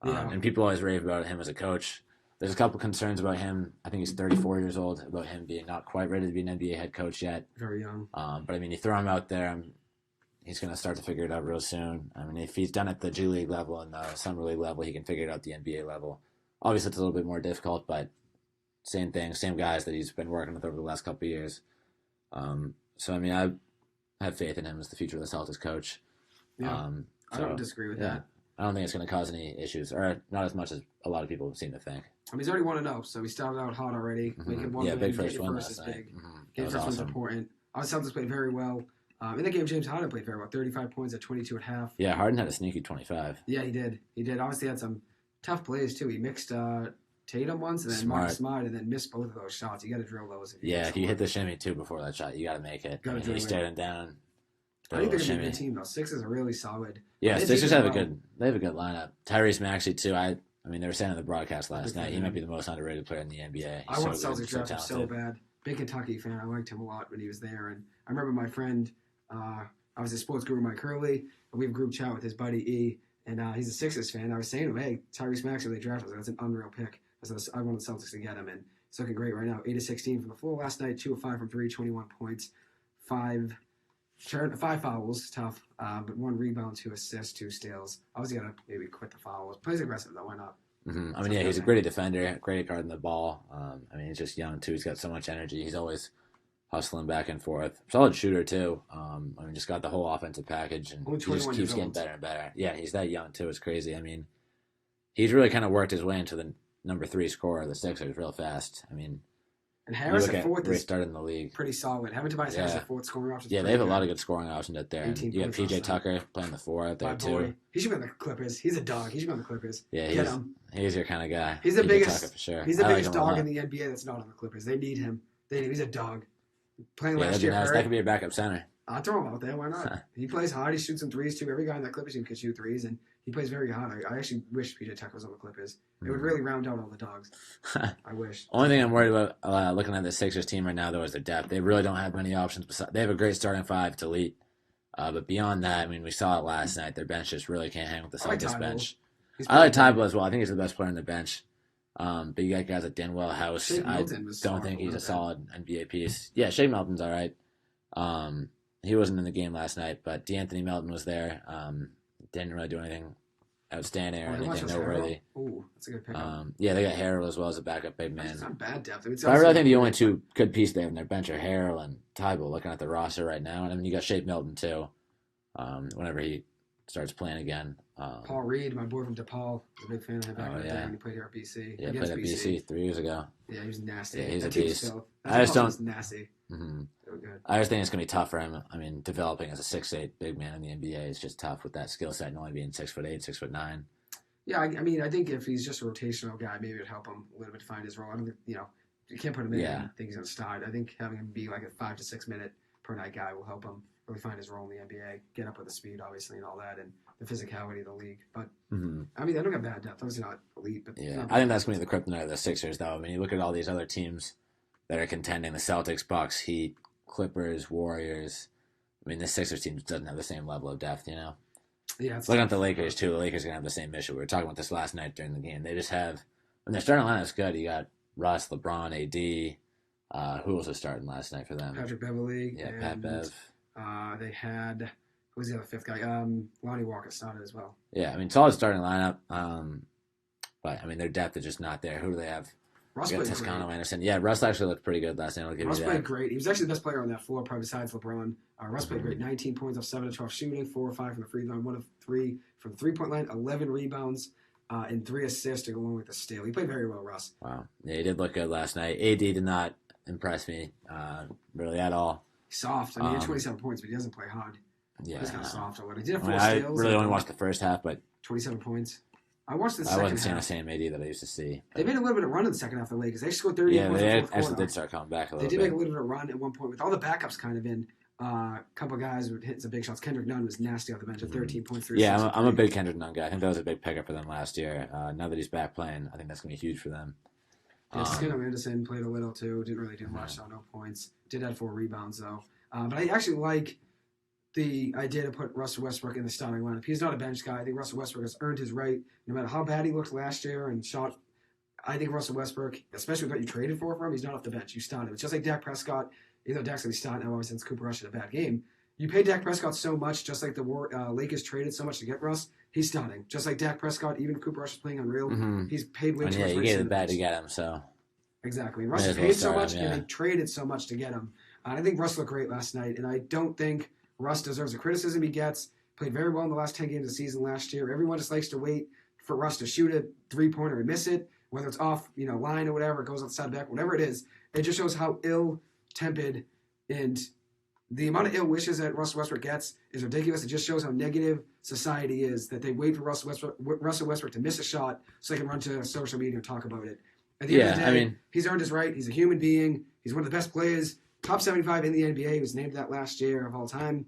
And people always rave about him as a coach. There's a couple concerns about him. I think he's 34 years old, about him being not quite ready to be an NBA head coach yet. Very young. But I mean, you throw him out there, he's going to start to figure it out real soon. I mean, if he's done at the G League level and the Summer League level, he can figure it out at the NBA level. Obviously, it's a little bit more difficult, but same thing, same guys that he's been working with over the last couple of years. So, I mean, I have faith in him as the future of the Celtics coach. Yeah, I don't disagree with that. I don't think it's going to cause any issues, or not as much as a lot of people seem to think. I mean, he's already 1-0, so he started out hot already. Making one win, big first win first last is night. big. That was first awesome. one's important. Our Celtics played very well. In the game, James Harden played very well. 35 points at 22 at half. Yeah, Harden had a sneaky 25. Yeah, he did. Obviously had some tough plays, too. He mixed Tatum once and then Marcus Smart and then missed both of those shots. You got to drill those. If you hit the shimmy, too, before that shot, you got to make it. He stared him down. I think they're going to be a good team, though. Sixers are really solid. Yeah, Sixers have a good lineup. Tyrese Maxey, too. I mean, they were saying on the broadcast last night, he might be the most underrated player in the NBA. I want Celtics draft him so bad. Big Kentucky fan. I liked him a lot when he was there. And I remember my friend, I was a sports guru, Mike Hurley, and we have a group chat with his buddy E, and he's a Sixers fan. I was saying to him, hey, Tyrese Maxey, they drafted us. That's an unreal pick. I wanted the Celtics to get him, and it's looking great right now. 8 of 16 from the floor last night, 2 of 5 from 3, 21 points, 5 fouls, tough, but 1 rebound, 2 assists, 2 steals. Obviously, got to maybe quit the fouls. Plays aggressive, though. Why not? Mm-hmm. I mean, he's a great defender, great guarding the ball. I mean, he's just young, too. He's got so much energy. He's always hustling back and forth. Solid shooter, too. I mean, just got the whole offensive package, and he just keeps getting better and better. Yeah, he's that young, too. It's crazy. I mean, he's really kind of worked his way into the number 3 scorer of the Sixers real fast. I mean, and Harris at fourth is started in the league. Pretty solid. Having Tobias Harris at fourth scoring options. Yeah, they have a lot of good scoring options out there. You got PJ Tucker playing the 4 out there, too. He should be on the Clippers. He's a dog. He should be on the Clippers. Yeah, he's your kind of guy. He's the biggest, Tucker for sure. He's the biggest dog in the NBA that's not on the Clippers. They need him. He's a dog. Playing last year. Nice. That could be a backup center. I'll throw him out there. Why not? He plays hard. He shoots some threes, too. Every guy in that Clippers team can shoot threes, and he plays very hard. I actually wish PJ Tucker was on the Clippers. It would really round out all the dogs. I wish. Only thing I'm worried about looking at the Sixers team right now, though, is their depth. They really don't have many options. They have a great starting 5 to elite. But beyond that, I mean, we saw it last night. Their bench just really can't hang with the Celtics bench. I like Tybalt as well. I think he's the best player on the bench. But you got guys like Dinwiddie, House. I don't think he's a solid NBA piece. Yeah, Shake Milton's all right. He wasn't in the game last night, but DeAnthony Melton was there. Didn't really do anything outstanding or anything noteworthy. Ooh, that's a good pickup. Yeah, they got Harrell as well as a backup big man. It's not bad depth. But I really think the only 2 good pieces they have in their bench are Harrell and Tybalt, looking at the roster right now. And I mean, you got Shake Milton, too, whenever he starts playing again. Paul Reed, my boy from DePaul, was a big fan of him back in the day when he played here at BC. Yeah, played at BC 3 years ago. Yeah, he was nasty. Yeah, he's a beast. I just don't. Nasty. Mm-hmm. I just think it's going to be tough for him. I mean, developing as a 6'8" big man in the NBA is just tough with that skill set and only being 6'8", 6'9". Yeah, I mean, I think if he's just a rotational guy, maybe it would help him a little bit to find his role. I don't think, you can't put him in and think he's going to start. I think having him be like a 5 to 6 minute per night guy will help him really find his role in the NBA, get up with the speed, obviously, and all that, and the physicality of the league. But, I mean, they don't got bad depth. Obviously not elite. But yeah, I think that's going to be the kryptonite of the Sixers, though. I mean, you look at all these other teams that are contending, the Celtics, Bucks, Heat, Clippers, Warriors. I mean, the Sixers team doesn't have the same level of depth, Yeah, looking at the Lakers, too. The Lakers are going to have the same issue. We were talking about this last night during the game. They just have, when their starting lineup's good, you got Russ, LeBron, AD. Who else was starting last night for them? Patrick Beverley. Yeah, Pat Bev. They had, who was the other 5th guy? Lonnie Walker started as well. Yeah, I mean, solid starting lineup. But, I mean, their depth is just not there. Who do they have? Russ played Toscano, Anderson. Yeah, Russ actually looked pretty good last night. Russ played great. He was actually the best player on that floor, probably besides LeBron. Russ played great. 19 points off 7 of 12 shooting, 4 or 5 from the free throw line, 1 of 3 from the 3-point line, 11 rebounds, and 3 assists to go along with the steal. He played very well, Russ. Wow. Yeah, he did look good last night. AD did not impress me really at all. He's soft. I mean, he had 27 points, but he doesn't play hard. Yeah. He's kind of soft a little. He did have 4 I steals. really only watched the first half, but 27 points. I watched the second half. I wasn't seeing the same AD that I used to see. They made a little bit of run in the second half of the Lakers. They scored 38 points in the fourth quarter. Actually did start coming back a little bit. They did make a little bit of a run at one point with all the backups kind of in. A couple of guys would hit some big shots. Kendrick Nunn was nasty off the bench at 13 points. Yeah, I'm a big Kendrick Nunn guy. I think that was a big pickup for them last year. Now that he's back playing, I think that's going to be huge for them. Yeah, Skinner Anderson played a little too. Didn't really do much, so no points. Did have 4 rebounds though. But I actually like the idea to put Russell Westbrook in the starting lineup. He's not a bench guy. I think Russell Westbrook has earned his right, no matter how bad he looked last year and shot I think Russell Westbrook, especially with what you traded for him, he's not off the bench. You start him. It's just like Dak Prescott. Even though Dak's going to be starting now, since Cooper Rush had a bad game. You pay Dak Prescott so much, just like the Lakers traded so much to get Russ. He's starting. Just like Dak Prescott, even if Cooper Rush is playing unreal, he's paid way too much. Yeah, you gave the bet to get him, so. Exactly. Russ is paid so much, and they traded so much to get him. I think Russ looked great last night, and I don't think Russ deserves the criticism he gets. Played very well in the last 10 games of the season last year. Everyone just likes to wait for Russ to shoot a three-pointer and miss it, whether it's off, line or whatever, it goes outside back, whatever it is. It just shows how ill-tempered and the amount of ill wishes that Russell Westbrook gets is ridiculous. It just shows how negative society is, that they wait for Russell Westbrook to miss a shot so they can run to social media and talk about it. At the end of the day, he's earned his right. He's a human being. He's one of the best players, top 75 in the NBA. He was named that last year of all time.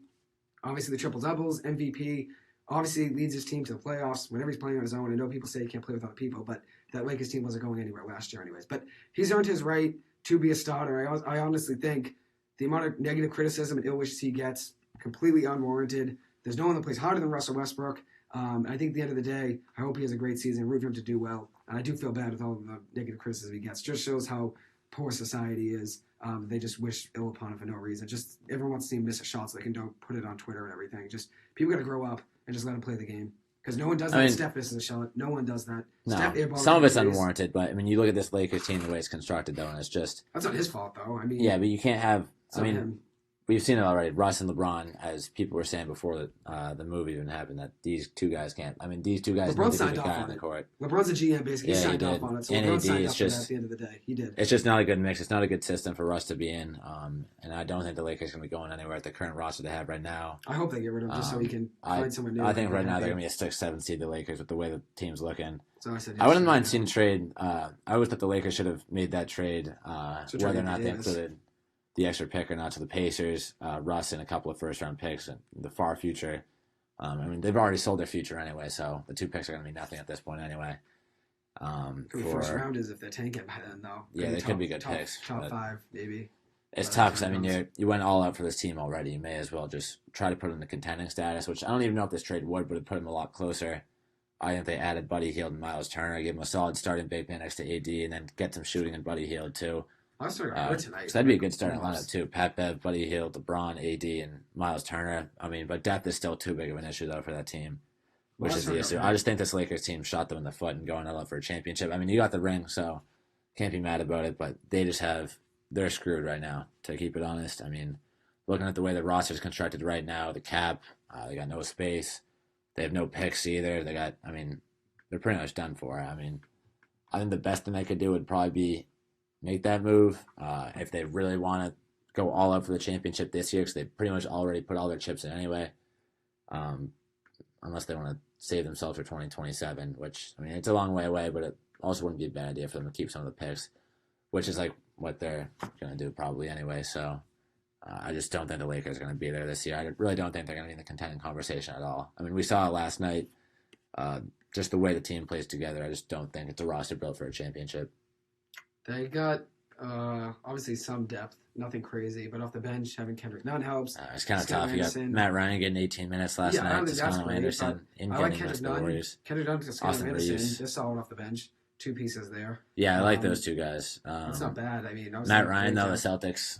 Obviously, the triple-doubles, MVP. Obviously, leads his team to the playoffs whenever he's playing on his own. I know people say he can't play with other people, but that Lakers team wasn't going anywhere last year anyways. But he's earned his right to be a starter. I honestly think the amount of negative criticism and ill wishes he gets, completely unwarranted. There's no one that plays harder than Russell Westbrook. I think at the end of the day, I hope he has a great season. Root for him to do well. And I do feel bad with all the negative criticism he gets. Just shows how poor society is. They just wish ill upon him for no reason. Just everyone wants to see him miss a shot so they can don't put it on Twitter and everything. Just people got to grow up and just let him play the game. Because no one does that. Steph misses a shot. No one does that. No, some of it's unwarranted. But I mean, you look at this Lakers team the way it's constructed, though, and it's just that's not his fault, though. I mean, yeah, but you can't have. We've seen it already. Russ and LeBron, as people were saying before the movie even happened, that these two guys can't. I mean, these two guys LeBron need to signed be the off guy on on the court. LeBron's a GM, basically. Yeah, he signed off on it. So and LeBron AD, signed it's off just, on that at the end of the day. He did. It's just not a good mix. It's not a good system for Russ to be in. And I don't think the Lakers are going to be going anywhere at the current roster they have right now. I hope they get rid of him just so he can find someone new. I think right now they're going to be a 6-7 seed, the Lakers, with the way the team's looking. So I wouldn't mind seeing a trade. I always thought the Lakers should have made that trade, whether or not they included the extra pick or not, to the Pacers, Russ, and a couple of first-round picks in the far future. I mean, they've already sold their future anyway, so the 2 picks are going to be nothing at this point anyway. First rounders if they're tanking by then, though. Yeah, they could be good picks. Top 5, maybe. It's tough. I mean, you went all out for this team already. You may as well just try to put them in the contending status, which I don't even know if this trade would, but it put them a lot closer. I think they added Buddy Hield and Miles Turner, gave them a solid starting big man next to AD, and then get some shooting in Buddy Hield, too. Miles Turner got hurt tonight. So that'd be a good starting lineup, too. Pat Bev, Buddy Hield, LeBron, AD, and Miles Turner. I mean, but depth is still too big of an issue, though, for that team, which is the issue. I just think this Lakers team shot them in the foot and going all out for a championship. I mean, you got the ring, so can't be mad about it, but they just they're screwed right now, to keep it honest. I mean, looking at the way the roster's constructed right now, the cap, they got no space. They have no picks either. They're pretty much done for. I mean, I think the best thing they could do would probably be make that move if they really want to go all out for the championship this year, because they pretty much already put all their chips in anyway, unless they want to save themselves for 2027, which, I mean, it's a long way away, but it also wouldn't be a bad idea for them to keep some of the picks, which is like what they're going to do probably anyway. So I just don't think the Lakers are going to be there this year. I really don't think they're going to be in the contending conversation at all. I mean, we saw it last night. Just the way the team plays together, I just don't think it's a roster built for a championship. They got obviously some depth, nothing crazy, but off the bench having Kendrick Nunn helps. It's kind of tough. You got Matt Ryan getting 18 minutes last night. Toscano Anderson, I like Kendrick Nunn. Kendrick Nunn, Toscano Anderson, they're solid off the bench. 2 pieces there. Yeah, I like those 2 guys. It's not bad. I mean, Matt Ryan, though, the Celtics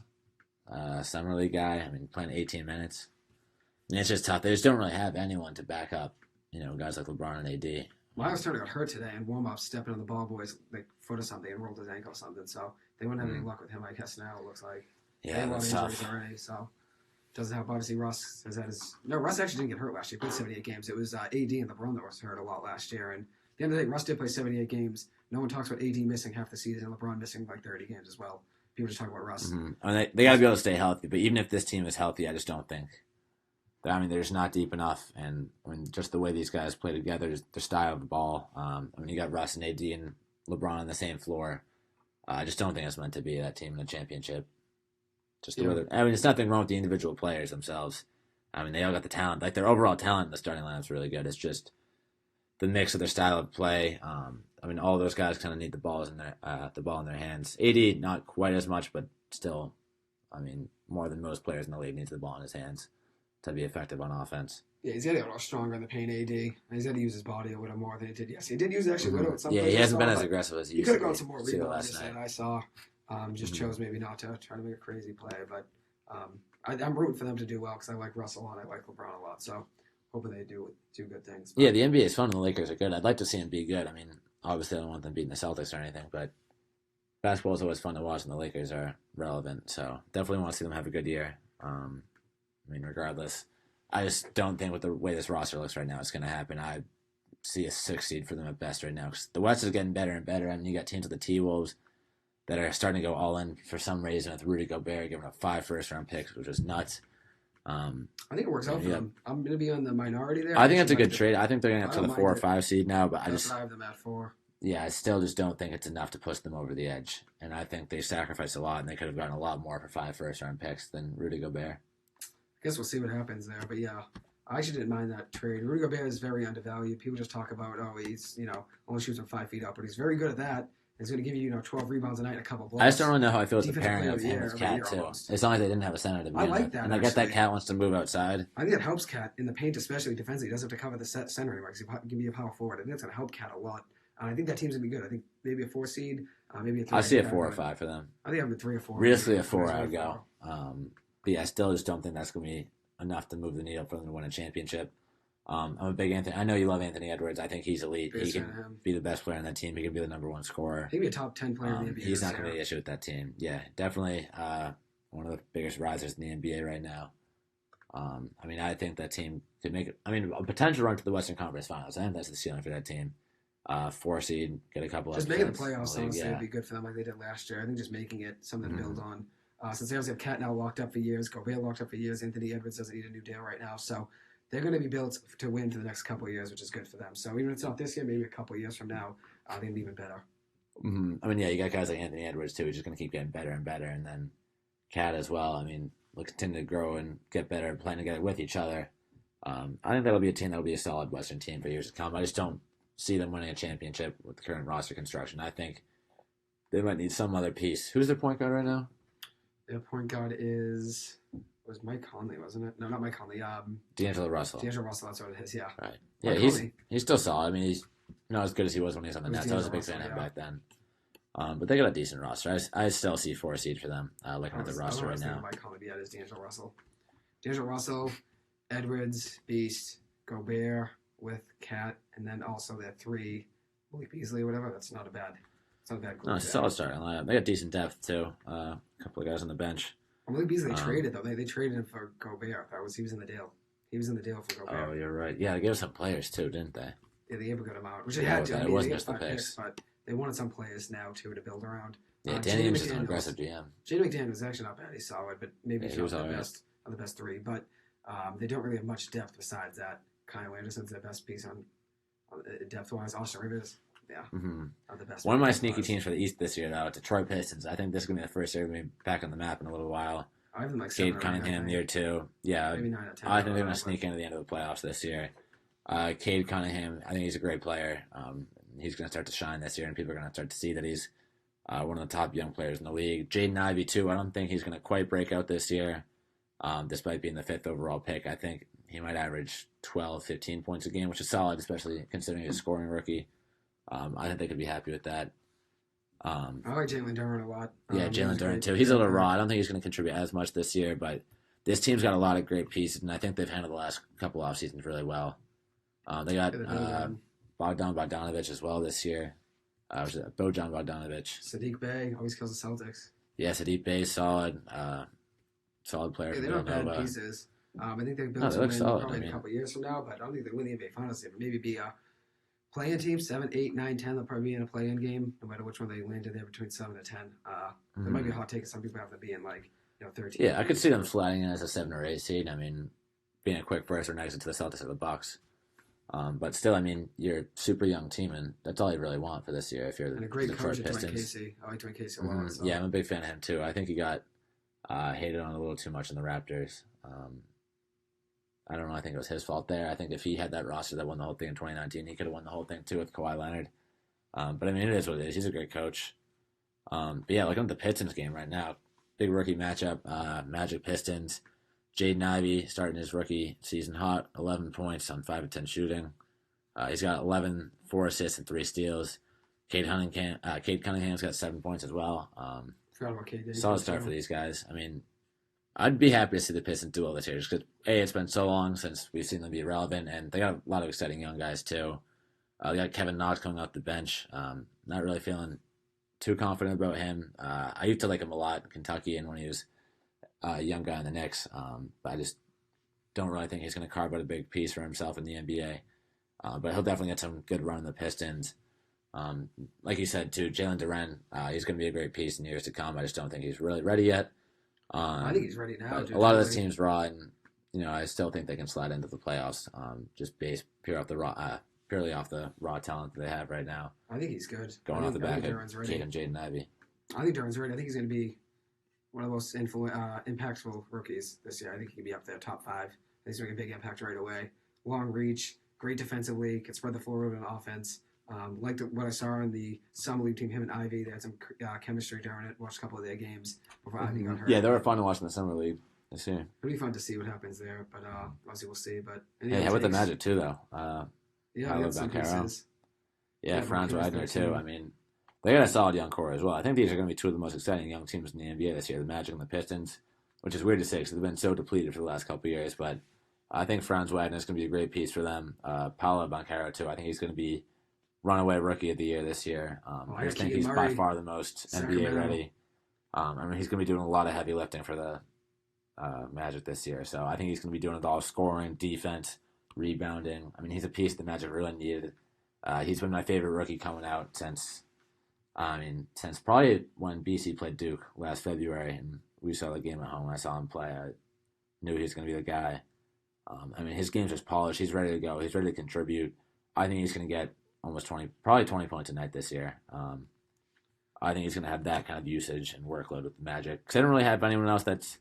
summer league guy. I mean, playing 18 minutes. I mean, it's just tough. They just don't really have anyone to back up, guys like LeBron and AD. Miles Turner got hurt today in warm-up, stepping on the ball boys foot or something and rolled his ankle or something. So they wouldn't have any luck with him, I guess, now it looks like. Yeah, that's tough. Already, so doesn't help. Obviously, Russ has had his... No, Russ actually didn't get hurt last year. He played 78 games. It was AD and LeBron that was hurt a lot last year. And at the end of the day, Russ did play 78 games. No one talks about AD missing half the season and LeBron missing like 30 games as well. People just talk about Russ. Mm-hmm. I mean, they got to be able to stay healthy. But even if this team is healthy, I just don't think... I mean, they're just not deep enough, and I mean, just the way these guys play together, their style of the ball. I mean, you got Russ and AD and LeBron on the same floor. I just don't think it's meant to be that team in the championship. Just the way I mean, it's nothing wrong with the individual players themselves. I mean, they all got the talent. Like, their overall talent in the starting lineup's really good. It's just the mix of their style of play. I mean, all those guys kind of need the ball in their hands. AD not quite as much, but still, I mean, more than most players in the league needs the ball in his hands to be effective on offense. Yeah, he's got to get a little stronger in the paint, AD. And he's got to use his body a little more than he did yesterday. He did use it actually a little at some Yeah, plays he I hasn't saw, been as but aggressive as he he used could to have gone be. some more See the rebounds last yesterday night. that I saw. Just chose maybe not to try to make a crazy play. But I'm rooting for them to do well because I like Russell and I like LeBron a lot. So hoping they do good things. But, Yeah, the NBA is fun and the Lakers are good. I'd like to see them be good. I mean, obviously I don't want them beating the Celtics or anything, but basketball is always fun to watch and the Lakers are relevant. So definitely want to see them have a good year. I mean, regardless, I just don't think with the way this roster looks right now, it's going to happen. I see a 6 seed for them at best right now because the West is getting better and better. I mean, you got teams like the T-Wolves that are starting to go all in for some reason with Rudy Gobert giving up 5 first-round picks, which is nuts. I think it works out for them. I'm going to be on the minority there. I think it's a good trade. I think they're going to get to the 4 or 5 seed now, but I have them at 4. Yeah, I still just don't think it's enough to push them over the edge. And I think they sacrificed a lot, and they could have gotten a lot more for 5 first-round picks than Rudy Gobert. I guess we'll see what happens there. But yeah, I actually didn't mind that trade. Rudy Gobert is very undervalued. People just talk about, he's, only shoots from 5 feet up, but he's very good at that. He's going to give you, 12 rebounds a night and a couple blocks. I just don't really know how I feel with the pairing of him with Cat, too. As long as they didn't have a center to be I like that, and I get that Cat wants to move outside. I think it helps Cat in the paint, especially defensively. He doesn't have to cover the center anymore because he can be a power forward. I think that's going to help Cat a lot. And I think that team's going to be good. I think maybe a 4 seed, maybe a 3. I see a 4 or 5 for them. I think I'm a 3 or 4. Realistically, a 4 I would go. But yeah, I still just don't think that's going to be enough to move the needle for them to win a championship. I'm a big Anthony. I know you love Anthony Edwards. I think he's elite. He can be the best player on that team. He can be the number 1 scorer. He can be a top 10 player in the NBA. He's not going to be an issue with that team. Yeah, definitely one of the biggest risers in the NBA right now. I mean, I think that team could make it. I mean, a potential run to the Western Conference Finals. I think that's the ceiling for that team. 4 seed, get a couple. Just making the playoffs, honestly, would be good for them, like they did last year. I think just making it something to build on. Since they obviously have Cat now locked up for years, Gobert locked up for years, Anthony Edwards doesn't need a new deal right now, so they're going to be built to win for the next couple of years, which is good for them. So even if it's not this year, maybe a couple of years from now, they'll be even better. I mean, yeah, you got guys like Anthony Edwards too. He's just going to keep getting better and better, and then Cat as well. I mean, will continue to grow and get better, playing together with each other. I think that'll be a team that'll be a solid Western team for years to come. I just don't see them winning a championship with the current roster construction. I think they might need some other piece. Who's their point guard right now? Their point guard was Mike Conley, wasn't it? No, not Mike Conley. D'Angelo Russell. D'Angelo Russell, that's what it is, yeah. Right. Yeah, he's still solid. I mean, he's not as good as he was when he was on the Nets. I was a big fan of him back then. But they got a decent roster. I still see 4 seed for them, looking at the roster right now. Mike Conley, yeah, it is D'Angelo Russell. D'Angelo Russell, Edwards, Beast, Gobert with Cat, and then also their 3, Malik Beasley or whatever. That's not a bad group. No, it's a solid starting lineup. They got decent depth too. A couple of guys on the bench. Malik Beasley traded though. They traded him for Gobert. He was in the deal. He was in the deal for Gobert. Oh, you're right. Yeah, they gave us some players too, didn't they? Yeah, they gave a good amount, which they had to. It wasn't just the picks, but they wanted some players now too to build around. Yeah, Danny Ainge is an aggressive GM. Jaden McDaniels was actually not bad. He's solid, but maybe he's not the best 3. But they don't really have much depth besides that. Kyle Anderson's their best piece on depth-wise. Austin Rivers, not the best. One of my sneaky teams for the East this year, though, Detroit Pistons. I think this is going to be the first year we're going to be back on the map in a little while. I have them like Cade Cunningham year 2. Yeah, maybe 9 or 10. I think they're going to sneak into the end of the playoffs this year. Cade Cunningham, I think he's a great player. He's going to start to shine this year, and people are going to start to see that he's one of the top young players in the league. Jaden Ivey, too. I don't think he's going to quite break out this year, despite being the 5th overall pick. I think he might average 12, 15 points a game, which is solid, especially considering he's a scoring rookie. I think they could be happy with that. I like Jalen Duren a lot. Yeah, Jalen Duren, too. He's a little raw. I don't think he's going to contribute as much this year, but this team's got a lot of great pieces, and I think they've handled the last couple off seasons really well. They got Bogdan Bogdanovic as well this year. Bojan Bogdanovic. Sadiq Bey always kills the Celtics. Yeah, Sadiq Bey, solid player. Yeah, they're not bad pieces. I think they've built some probably a couple years from now, but I don't think they win the NBA Finals. Maybe be a play-in team, 7, 8, 9, 10. They'll probably be in a play-in game, no matter which one they landed there, between 7 and 10. There might be a hot take. Some people have to be in 13. Yeah, I could see them sliding in as a 7 or 8 seed. I mean, being a quick first or next to the Celtics or the Bucks. But still, I mean, you're a super young team, and that's all you really want for this year. If you're and a great the coach, Pistons. Dwayne Casey. I like Dwayne Casey a lot. So. Yeah, I'm a big fan of him too. I think he got hated on a little too much in the Raptors. I don't know. I think it was his fault there. I think if he had that roster that won the whole thing in 2019, he could have won the whole thing too with Kawhi Leonard. But I mean, it is what it is. He's a great coach. But yeah, looking at the Pistons game right now, big rookie matchup. Magic Pistons. Jaden Ivey starting his rookie season hot, 11 points on 5 of 10 shooting. He's got 11, 4 assists, and 3 steals. Cade Cunningham's got 7 points as well. Forgot about KD. Solid start for these guys. I mean, I'd be happy to see the Pistons do all this here, just because it's been so long since we've seen them be relevant, and they got a lot of exciting young guys too. They got Kevin Knox coming off the bench. Not really feeling too confident about him. I used to like him a lot in Kentucky and when he was a young guy in the Knicks, but I just don't really think he's going to carve out a big piece for himself in the NBA. But he'll definitely get some good run in the Pistons. Like you said too, Jalen Duren, he's going to be a great piece in years to come. I just don't think he's really ready yet. I think he's ready now. A lot of this team's raw, and I still think they can slide into the playoffs. Just based purely off the raw talent that they have right now. I think he's good. Going off the back of Cade and Jaden Ivey. I think Duren's ready. I think he's going to be one of the most impactful rookies this year. I think he can be up there, top 5. He's making a big impact right away. Long reach, great defensively, can spread the floor over an offense. Liked what I saw in the summer league team, him and Ivy. They had some chemistry during it. Watched a couple of their games before Ivy got hurt. Yeah, they were fun to watch in the summer league this year. It'll be fun to see what happens there, but obviously we'll see. But how about the Magic too, though? Yeah, got some pieces. Yeah, Franz Wagner too. I mean, they got a solid young core as well. I think these are going to be two of the most exciting young teams in the NBA this year, the Magic and the Pistons, which is weird to say because they've been so depleted for the last couple of years. But I think Franz Wagner is going to be a great piece for them. Paolo Banchero too. I think he's going to be runaway rookie of the year this year. I just think he's by far the most NBA ready. I mean, he's going to be doing a lot of heavy lifting for the Magic this year. So I think he's going to be doing it all: scoring, defense, rebounding. I mean, he's a piece the Magic really needed. He's been my favorite rookie coming out since probably when BC played Duke last February, and we saw the game at home. I saw him play. I knew he was going to be the guy. I mean, his game's just polished. He's ready to go. He's ready to contribute. I think he's going to get almost 20 points a night this year. I think he's going to have that kind of usage and workload with the Magic. Because they don't really have anyone else that's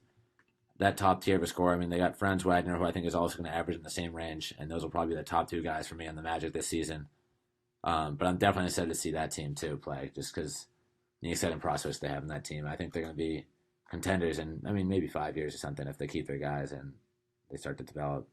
that top tier of a scorer. I mean, they got Franz Wagner, who I think is also going to average in the same range, and those will probably be the top 2 guys for me on the Magic this season. But I'm definitely excited to see that team too play, just because the exciting prospects they have in that team. I think they're going to be contenders in, maybe 5 years or something if they keep their guys and they start to develop.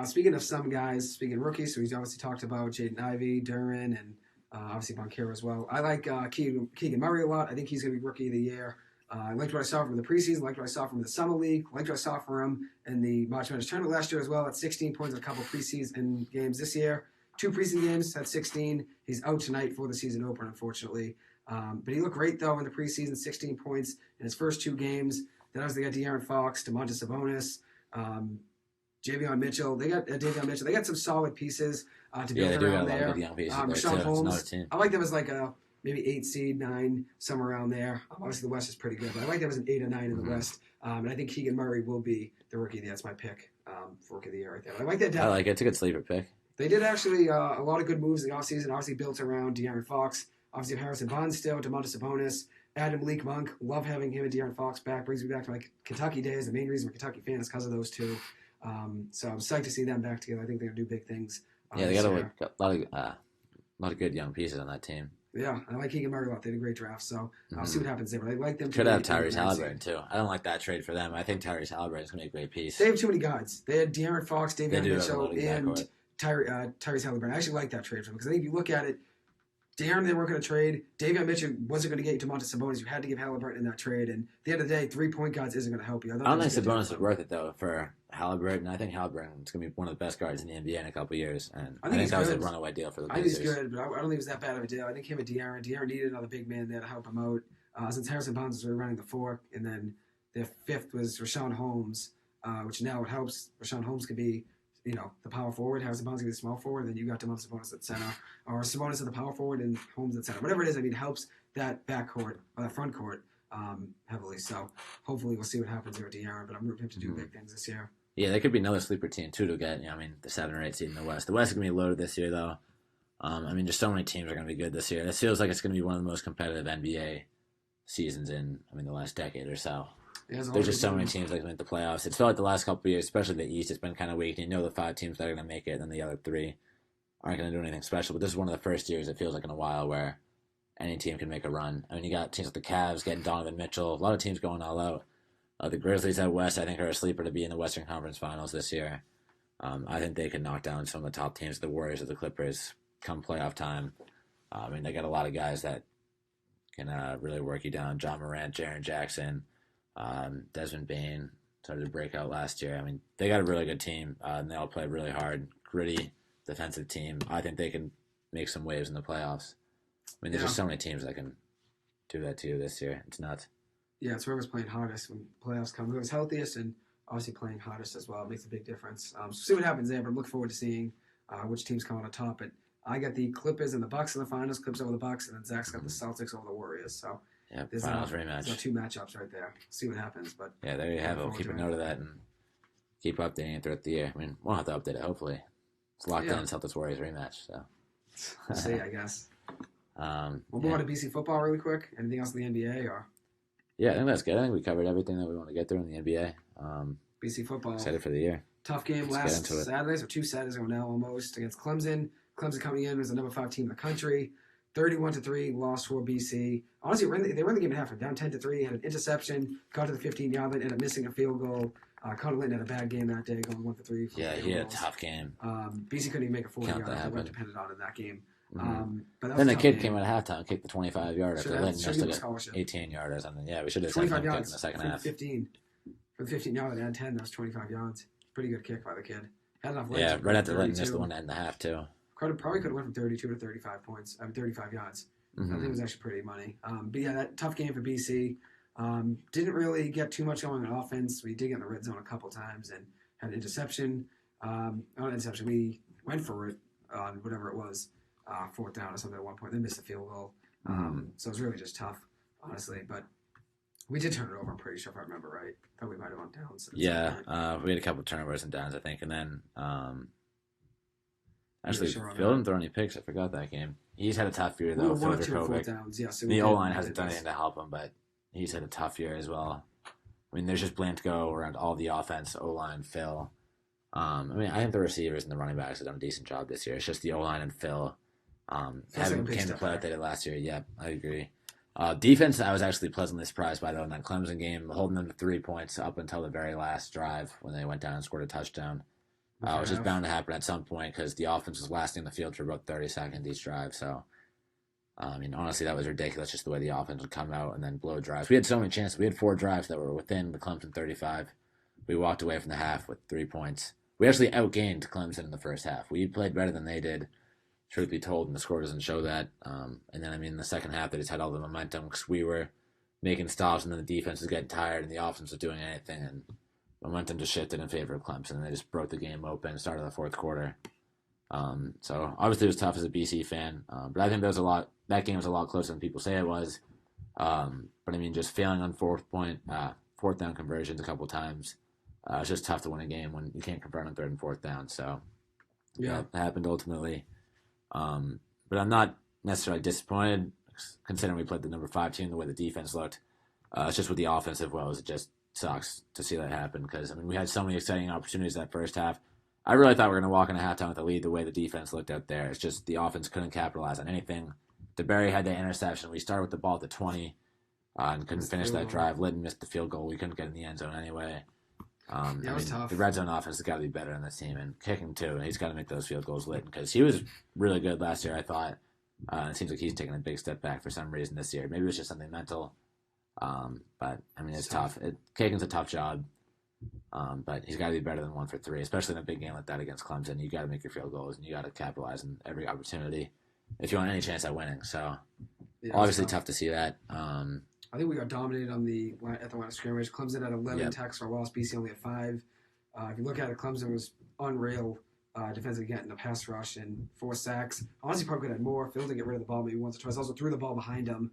Speaking of some guys, speaking of rookies, so he's obviously talked about Jaden Ivey, Duren, and obviously Banchero as well. I like Keegan Murray a lot. I think he's going to be rookie of the year. I liked what I saw from the preseason, liked what I saw from the summer league, liked what I saw from him in the March Madness tournament last year as well. At 16 points in a couple preseason games this year. 2 preseason games at 16. He's out tonight for the season opener, unfortunately. But he looked great, though, in the preseason, 16 points in his first 2 games. Then obviously they got De'Aaron Fox, Domantas Sabonis, Javion Mitchell. They got Davion Mitchell. They got some solid pieces to build around there. Rashawn Holmes. I like them as like a maybe 8 seed, 9, somewhere around there. Obviously the West is pretty good, but I like them as an 8 or 9 in the West. And I think Keegan Murray will be the rookie. That's my pick for rookie of the year right there. But I like that depth. I like it. It's a good sleeper pick. They did actually a lot of good moves in the offseason, obviously built around De'Aaron Fox. Obviously Harrison Barnes still, Domantas Sabonis, Adam Leak Monk. Love having him and De'Aaron Fox back. Brings me back to my Kentucky days. The main reason I'm a Kentucky fan is because of those 2. So I'm psyched to see them back together. I think they're going to do big things. They got a lot of good young pieces on that team. Yeah, I like Keegan Murray a lot. They did a great draft, so I'll see what happens there. But I like them. Could have Tyrese Halliburton, too. I don't like that trade for them. I think Tyrese Halliburton is going to be a great piece. They have too many guys. They had De'Aaron Fox, Davion Mitchell, and Tyrese Halliburton. I actually like that trade for them because I think if you look at it, De'Aaron they weren't going to trade. Davion Mitchell wasn't going to get you Domantas Sabonis. You had to give Halliburton in that trade. And at the end of the day, 3-point guards isn't going to help you. I don't think Sabonis is worth it, though, for Halliburton. I think Halliburton is going to be one of the best guards in the NBA in a couple of years. And I think that was a runaway deal for the Pacers. I think he's good, but I don't think it was that bad of a deal. I think him and De'Aaron needed another big man there to help him out. Since Harrison Barnes was running the 4, and then their 5th was Rashawn Holmes, which now it helps. Rashawn Holmes could be the power forward, Harrison Barnes can be the small forward, and then you got Domantas Sabonis at center, or Sabonis at the power forward and Holmes at center. Whatever it is, it helps that backcourt, or that front court, heavily. So hopefully we'll see what happens there with De'Aaron, but I'm rooting him to do big things this year. Yeah, there could be another sleeper team, too, to get, the 7 or 8 seed in the West. The West is going to be loaded this year, though. Just so many teams are going to be good this year. This feels like it's going to be one of the most competitive NBA seasons in, the last decade or so. There's just so many teams that can make the playoffs. It's felt like the last couple of years, especially the East, it's been kind of weak. The 5 teams that are going to make it, and then the other 3 aren't going to do anything special. But this is one of the first years, it feels like, in a while where any team can make a run. You got teams like the Cavs getting Donovan Mitchell. A lot of teams going all out. The Grizzlies out west, I think, are a sleeper to be in the Western Conference Finals this year. I think they could knock down some of the top teams, the Warriors or the Clippers, come playoff time. I mean, they got a lot of guys that can really work you down. John Morant, Jaren Jackson, Desmond Bane started to break out last year. I mean, they got a really good team, and they all play really hard, gritty defensive team. I think they can make some waves in the playoffs. I mean, there's just so many teams that can do that to you this year. It's nuts. Yeah, it's whoever's playing hardest when playoffs come. Whoever's healthiest and obviously playing hardest as well. It makes a big difference. So see what happens there, but look forward to seeing which teams come on top. But I got the Clippers and the Bucks in the finals, Clips over the Bucks, and then Zach's got the Celtics over the Warriors. So yeah, finals rematch. There's two matchups right there. See what happens. But yeah, there you have it. We'll keep a note of that and keep updating it throughout the year. I mean, we'll have to update it, hopefully. It's locked in, Celtics Warriors rematch. So we'll see, I guess. We'll move on to BC football really quick. Anything else in the NBA? Or? Yeah, I think that's good. I think we covered everything that we want to get through in the NBA. BC football. Excited for the year. Tough game last Saturday, or 2 Saturdays ago now almost, against Clemson. Clemson coming in as the number 5 team in the country. 31-3 loss for BC. Honestly, they were in the game at half. Down 10-3, had an interception, got to the 15-yard line, ended up missing a field goal. Connor Linton had a bad game that day, going 1 for 3. Yeah, he had a tough game. BC couldn't even make a 40-yard. They weren't dependent on in that game. But then the kid came out at halftime, kicked the 25-yarder after Linton missed like an 18-yarder or something. Yeah, we should have sent him in the second half. 15. For the 15-yard, they had 10. That was 25 yards. Pretty good kick by the kid. Had enough legs. Yeah, right after Linton missed the one to end the half too. Probably could have went from 32 to 35 points. 35 yards. I think it was actually pretty money. But yeah, that tough game for BC. Didn't really get too much going on offense. We did get in the red zone a couple times and had an interception. Not an interception. We went for it on whatever it was, 4th down or something at one point. They missed a field goal. So it was really just tough, honestly. But we did turn it over, I'm pretty sure, if I remember right. I thought we might have went down. So yeah, we had a couple turnovers and downs, I think. And then actually, Phil didn't throw any picks. I forgot that game. He's had a tough year, though. Phil Dracovic. The O-line hasn't done anything to help him, but he's had a tough year as well. I mean, there's just blame to go around all the offense, O-line, Phil. I mean, I think the receivers and the running backs have done a decent job this year. It's just the O-line and Phil haven't came to play like they did last year. Yeah, I agree. Defense, I was actually pleasantly surprised by, though, in that Clemson game, holding them to 3 points up until the very last drive when they went down and scored a touchdown. It was just bound to happen at some point because the offense was lasting the field for about 30 seconds each drive. So, I mean, honestly, that was ridiculous, just the way the offense would come out and then blow drives. We had so many chances. We had 4 drives that were within the Clemson 35. We walked away from the half with 3 points. We actually outgained Clemson in the first half. We played better than they did, truth be told, and the score doesn't show that. And then, I mean, in the second half, they just had all the momentum because we were making stops, and then the defense was getting tired, and the offense was doing anything, and momentum just shifted in favor of Clemson, and they just broke the game open and started the fourth quarter. So obviously it was tough as a BC fan, but I think that game was a lot closer than people say it was. But I mean, just failing on fourth down conversions a couple times, it's just tough to win a game when you can't convert on 3rd and 4th down. So yeah, that happened ultimately. But I'm not necessarily disappointed considering we played the number 5 team, the way the defense looked. It's just with the offensive woes, it just sucks to see that happen because, I mean, we had so many exciting opportunities that first half. I really thought we were going to walk into halftime with a lead the way the defense looked out there. It's just the offense couldn't capitalize on anything. DeBerry had that interception. We started with the ball at the 20 and couldn't finish that drive. Linton missed the field goal. We couldn't get in the end zone anyway. It was tough. The red zone offense has got to be better on this team, and kicking too. He's got to make those field goals, Linton, because he was really good last year, I thought. It seems like he's taking a big step back for some reason this year. Maybe it was just something mental. But I mean, it's tough. Kicking's a tough job. But he's got to be better than 1 for 3, especially in a big game like that against Clemson. You got to make your field goals and you got to capitalize on every opportunity if you want any chance at winning. So obviously tough to see that. I think we got dominated at the line of scrimmage. Clemson had 11 tackles for a loss. BC only had 5. If you look at it, Clemson was unreal defensively getting the pass rush and 4 sacks. Honestly, probably could have had more. Phil didn't get rid of the ball maybe once or twice. Also threw the ball behind him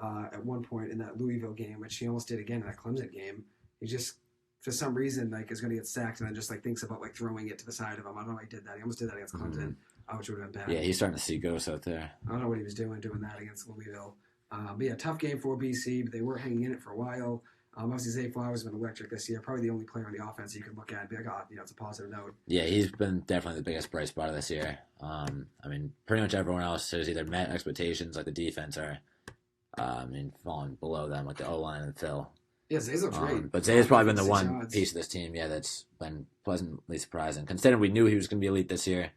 at one point in that Louisville game, which he almost did again in that Clemson game. He just, for some reason, is going to get sacked and then just thinks about throwing it to the side of him. I don't know why he did that. He almost did that against Clemson, which would have been bad. Yeah, he's starting to see ghosts out there. I don't know what he was doing that against Louisville. But yeah, tough game for BC, but they were hanging in it for a while. Obviously, Zay Flowers has been electric this year. Probably the only player on the offense you can look at and be like, it's a positive note. Yeah, he's been definitely the biggest bright spot of this year. I mean, pretty much everyone else has either met expectations, like the defense, or falling below them, like the O-line and Phil. Yeah, Zay's looks great. But Zay's probably been the 56 one yards. piece of this team, that's been pleasantly surprising. Considering we knew he was going to be elite this year,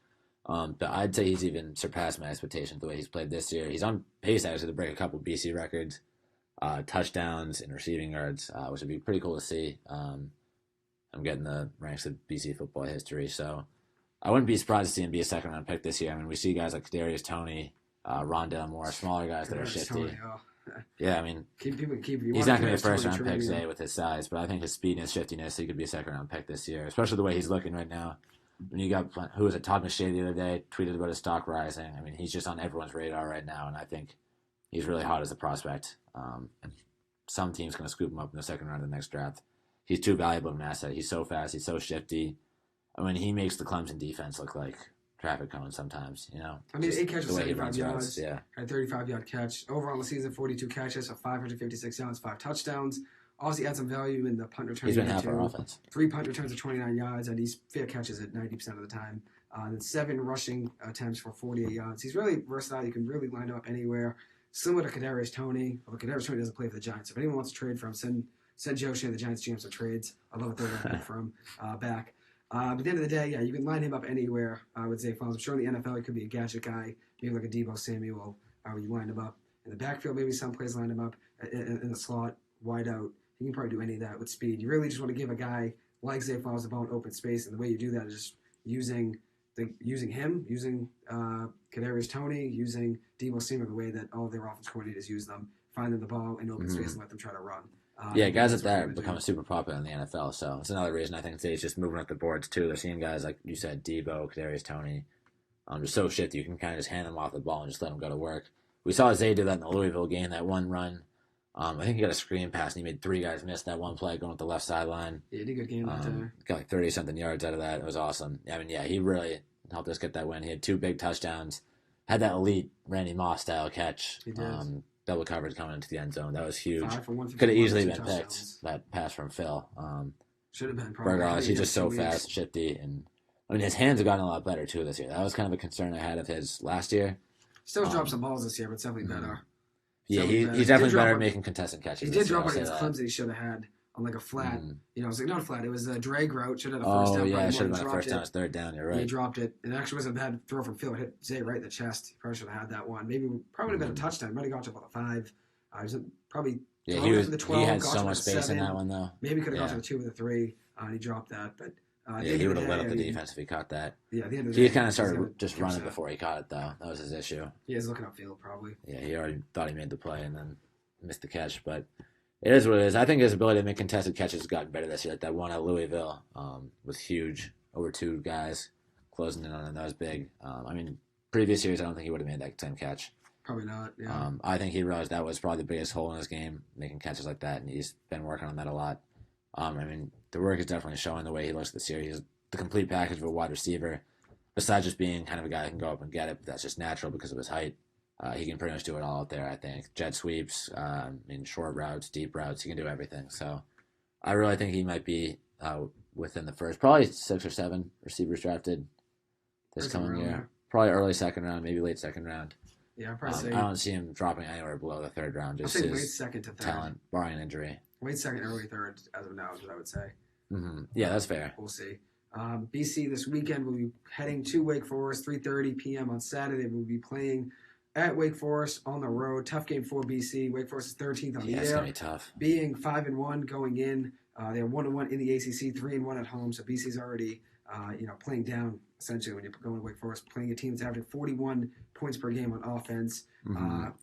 but I'd say he's even surpassed my expectations the way he's played this year. He's on pace actually to break a couple BC records, touchdowns and receiving yards, which would be pretty cool to see. I'm getting the ranks of BC football history, so I wouldn't be surprised to see him be a second round pick this year. I mean, we see guys like Kadarius Toney, Rondell Moore, smaller guys that are shifty. Tony, oh. Yeah, I mean, Keep people keep. he's not going to be a first round pick today with his size, but I think his speed and his shiftiness, he could be a second round pick this year, especially the way he's looking right now. When you got, who was it, Todd McShay the other day, tweeted about his stock rising. I mean, he's just on everyone's radar right now, and I think he's really hot as a prospect. And some team's going to scoop him up in the second round of the next draft. He's too valuable of an asset. He's so fast. He's so shifty. I mean, he makes the Clemson defense look like traffic cones sometimes, you know. I mean, 8 catches, the way he 75 runs yards. routes, yeah. Had a 35-yard catch. Overall in the season, 42 catches, 556 yards, 5 touchdowns. Obviously, had some value in the punt return. He's been half our offense. 3 punt returns of 29 yards, and he's fair catches at 90% of the time. Then 7 rushing attempts for 48 yards. He's really versatile. You can really line him up anywhere. Similar to Kadarius Toney. Although Kadarius Toney doesn't play for the Giants. So if anyone wants to trade for him, send Joe Shea, the Giants GM, some trades. I'd love a third round pick for him back. But at the end of the day, yeah, you can line him up anywhere, I would say. I'm sure in the NFL, he could be a gadget guy, maybe like a Deebo Samuel, where you line him up in the backfield, maybe some plays line him up in the slot, wide out. He can probably do any of that with speed. You really just want to give a guy like Zay Flowers the ball in open space, and the way you do that is just using him, using Kadarius Toney, using Deebo Samuel, the way that all of their offense coordinators use them, find them the ball in open space and let them try to run. Yeah, guys like that are becoming super popular in the NFL, so it's another reason I think Zay's just moving up the boards too. They're seeing guys like you said, Deebo, Kadarius Toney, just so shifty. You can kind of just hand them off the ball and just let them go to work. We saw Zay do that in the Louisville game, that one run. I think he got a screen pass and he made 3 guys miss that one play going up the left sideline. Yeah, he did a good game that day. Got like 30-something yards out of that. It was awesome. I mean, yeah, he really helped us get that win. He had 2 big touchdowns. Had that elite Randy Moss style catch. He did. Double coverage coming into the end zone. That was huge. 5 for 151, Could have easily been touchdowns. picked, that pass from Phil. Should have been probably. Regardless, he's just so fast, shifty, and I mean his hands have gotten a lot better too this year. That was kind of a concern I had of his last year. Still dropped some balls this year, but it's definitely better. Yeah, he's definitely better at making contested catches. He did drop one against Clemson. He should have had on like a flat. You know, it was like not a flat. It was a drag route. Should have had a first down. Oh yeah, it should have been a first down. It's third down. You're right. He dropped it. It actually wasn't a bad throw from Phil. It hit Zay right in the chest. He probably should have had that one. Probably would have been a touchdown. Might have got to about a 5. He was probably he the 12, he had got so to much the space 7. in that one though. Maybe could have got to the 2 or the 3. And he dropped that, but he would have lit up the defense if he caught that. Yeah, at the end of the day, he kind of started just running before he caught it though. That was his issue. He is looking upfield probably. Yeah, he already thought he made the play and then missed the catch, but it is what it is. I think his ability to make contested catches has gotten better this year. Like that one at Louisville was huge. Over 2 guys closing in on him. That was big. I mean, previous years, I don't think he would have made that same catch. Probably not, yeah. I think he realized that was probably the biggest hole in his game, making catches like that, and he's been working on that a lot. I mean, the work is definitely showing the way he looks this year. He's the complete package of a wide receiver. Besides just being kind of a guy that can go up and get it, but that's just natural because of his height. He can pretty much do it all out there, I think. Jet sweeps, in short routes, deep routes, he can do everything. So I really think he might be within the first, probably 6 or 7 receivers drafted this coming year. Probably early second round, maybe late second round. Yeah, I'd probably say. I don't see him dropping anywhere below the 3rd round. Just I'd say his late second to 3rd. talent, barring an injury. Late second, early 3rd, as of now, is what I would say. Mm-hmm. Yeah, that's fair. We'll see. BC this weekend will be heading to Wake Forest, 3:30 p.m. on Saturday. We'll be playing at Wake Forest on the road. Tough game for BC. Wake Forest is 13th on the year. It's going to be tough. Being 5-1 going in, they're 1-1 in the ACC, 3-1 at home. So BC's already, playing down essentially when you're going to Wake Forest, playing a team that's averaging 41 points per game on offense.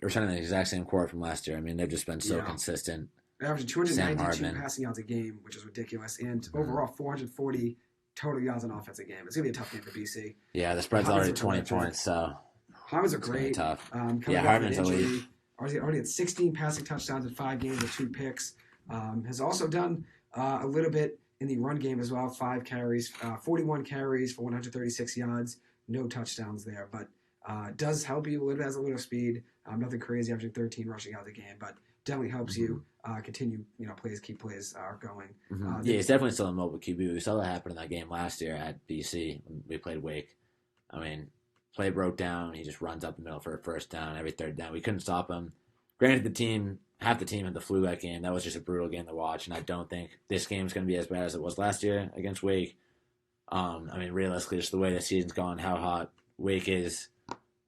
We're sending the exact same core from last year. I mean, they've just been so consistent. They're averaging 292 passing yards a game, which is ridiculous, and overall 440 total yards on offense a game. It's going to be a tough game for BC. Yeah, the spread's already 20 points, so Harmon's are great. Tough. Harmon's elite. Already had 16 passing touchdowns in 5 games with 2 picks. Has also done a little bit in the run game as well. 5 carries, 41 carries for 136 yards. No touchdowns there, but does help you a little bit. Has a little speed. Nothing crazy, averaging 13 rushing yards a game, but definitely helps you continue. Keep plays going. Yeah, he's definitely still a mobile QB. We saw that happen in that game last year at BC when we played Wake. I mean, play broke down. He just runs up the middle for a first down every 3rd down. We couldn't stop him. Granted, the team half the team had the flu that game. That was just a brutal game to watch, and I don't think this game's going to be as bad as it was last year against Wake. I mean, realistically, just the way the season's gone, how hot Wake is,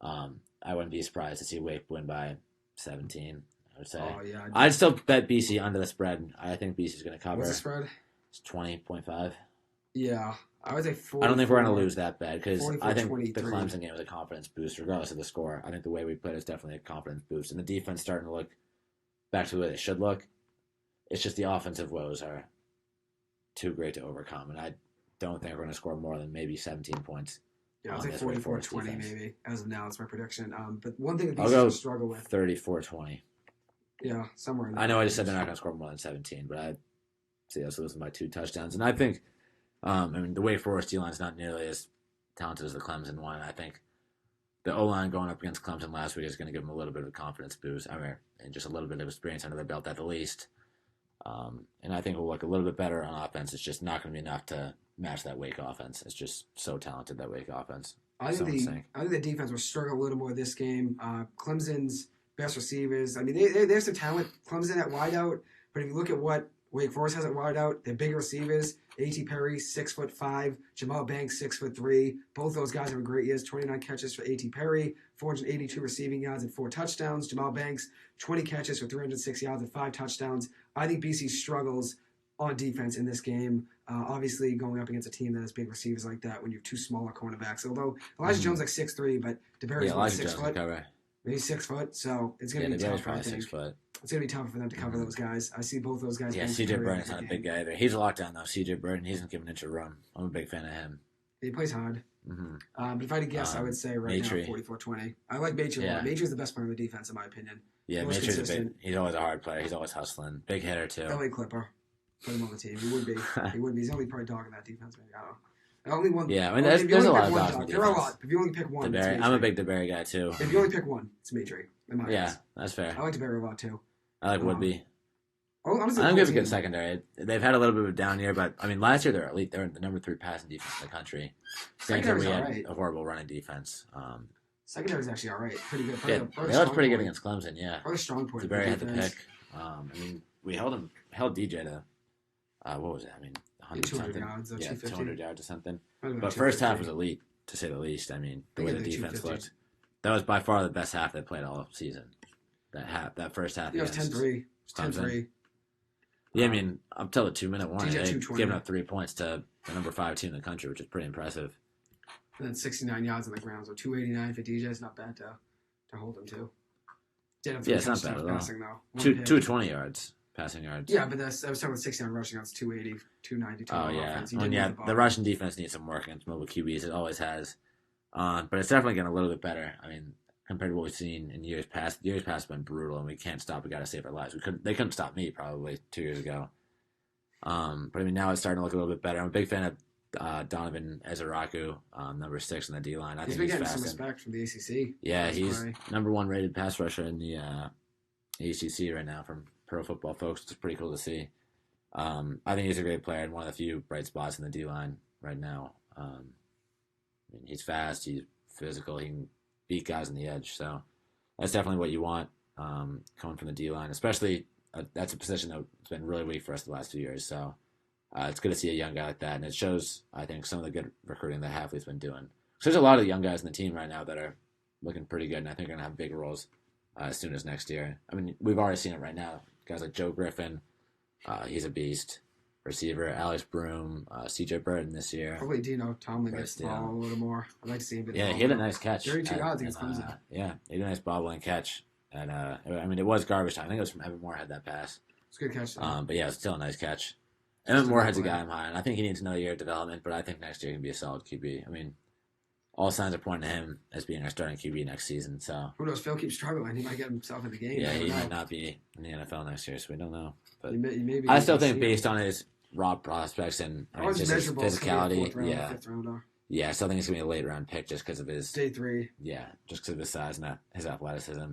I wouldn't be surprised to see Wake win by 17, I would say. Oh, yeah. I'd still bet BC under the spread. I think BC's going to cover. What's the spread? It's 20.5. Yeah. I would say 44. I don't think we're going to lose that bad because I think 23. the Clemson game was a confidence boost, regardless of the score. I think the way we played is definitely a confidence boost, and the defense starting to look back to the way they should look. It's just the offensive woes are too great to overcome, and I don't think we're going to score more than maybe 17 points. Yeah, I'll say 44-20 maybe. As of now, that's my prediction. But one thing that I'll BC go will struggle with. 34-20. Yeah, somewhere in there. I know I just said they're not going to score more than 17, but I see us losing by 2 touchdowns. And I think, I mean, the Wake Forest D-line is not nearly as talented as the Clemson one. I think the O-line going up against Clemson last week is going to give them a little bit of a confidence boost. I mean, and just a little bit of experience under their belt at the least. And I think we'll look a little bit better on offense. It's just not going to be enough to match that Wake offense. It's just so talented, that Wake offense. I think the defense will struggle a little more this game. Clemson's best receivers. I mean, there's some talent. Clemson at wideout, but if you look at what Wake Forest has at wideout, they're bigger receivers. A.T. Perry, 6'5", Jamal Banks, 6'3". Both those guys have great years. 29 catches for A.T. Perry, 482 receiving yards and 4 touchdowns. Jamal Banks, 20 catches for 306 yards and 5 touchdowns. I think BC struggles on defense in this game. Obviously, going up against a team that has big receivers like that when you have 2 smaller cornerbacks. Although Elijah Jones like 6'3", but DeBerry's 6 foot. Maybe 6 foot, so it's going to be tough. I think. 6 foot. It's going to be tough for them to cover those guys. I see both those guys. Yeah, C.J. Burton's not a big guy either. He's a lockdown, though. C.J. Burton, he doesn't give an inch of room. I'm a big fan of him. He plays hard. Mm-hmm. But if I had to guess, I would say right now 44-20. I like Maitre a lot. Maitre's the best player on the defense, in my opinion. Yeah, Maitre's he's always a hard player. He's always hustling. Big hitter, too. LA Clipper. Put him on the team. He would be. He would be. He's the only probably dog in that defense, maybe. I don't know. Only one. Yeah, I mean, there's a lot of dogs in the defense. There are a lot. If you only pick one, I'm a big DeBerry guy, too. If you only pick one, it's Maitre. Yeah, that's fair. I like DeBerry a lot, too. I like Woodby. Honestly, I don't give a good secondary. They've had a little bit of a down year, but I mean, last year they're elite. They're the number 3 passing defense in the country. Secondary's we had right. a horrible running defense. Secondary's actually all right. Pretty good. They looked pretty good against Clemson. Yeah. Probably a strong point. DeBerry had the pick. I mean, we held DJ to what was it? I mean, 100 something. Yards, 200 yards or something. But first half was elite, to say the least. I mean, the way the defense looked. That was by far the best half they played all season. That first half. Yeah, it was 10-3. 10-3. Yeah, I mean, up till the 2-minute warning, they've given up 3 points to the number 5 team in the country, which is pretty impressive. And then 69 yards on the ground, so 289 for DJ is not bad to hold him to. It's not bad at all. Passing, 220 yards, passing yards. Yeah, but I was talking about 69 rushing yards, 280, 290. Oh, yeah. The Russian defense needs some work against mobile QBs. It always has. But it's definitely getting a little bit better. I mean, compared to what we've seen in years past. Years past have been brutal, and we can't stop. We got to save our lives. They couldn't stop me probably 2 years ago. But I mean, now it's starting to look a little bit better. I'm a big fan of Donovan Ezeraku, number 6 in the D line. I think he's getting some respect from the ACC. Yeah, he's number 1 rated pass rusher in the ACC right now from Pro Football Folks. It's pretty cool to see. I think he's a great player and one of the few bright spots in the D line right now. I mean, he's fast. He's physical. He can beat guys on the edge. So that's definitely what you want coming from the D-line, especially that's a position that's been really weak for us the last few years. So it's good to see a young guy like that. And it shows, I think, some of the good recruiting that Hafley's been doing. So there's a lot of young guys in the team right now that are looking pretty good, and I think are going to have big roles as soon as next year. I mean, we've already seen it right now. Guys like Joe Griffin, he's a beast. Receiver, Alex Broom, C.J. Burton this year. Probably Dino Tomlin gets the ball a little more. I'd like to see him. Yeah, he had a nice catch. 32 yards against Clemson. Yeah, he had a nice bobbling catch. And I mean, it was garbage time. I think it was from Evan Moore had that pass. It's a good catch. But yeah, it's still a nice catch. Evan Morehead's a guy I'm high on. I think he needs another year of development, but I think next year he can be a solid QB. I mean, all signs are pointing to him as being our starting QB next season. So who knows? Phil keeps struggling. He might get himself in the game. Yeah, he might not be in the NFL next year, so we don't know. But he may be I still think based on his raw prospects and just his physicality, I still think he's gonna be a late round pick just because of his day 3. Yeah, just because of his size and his athleticism.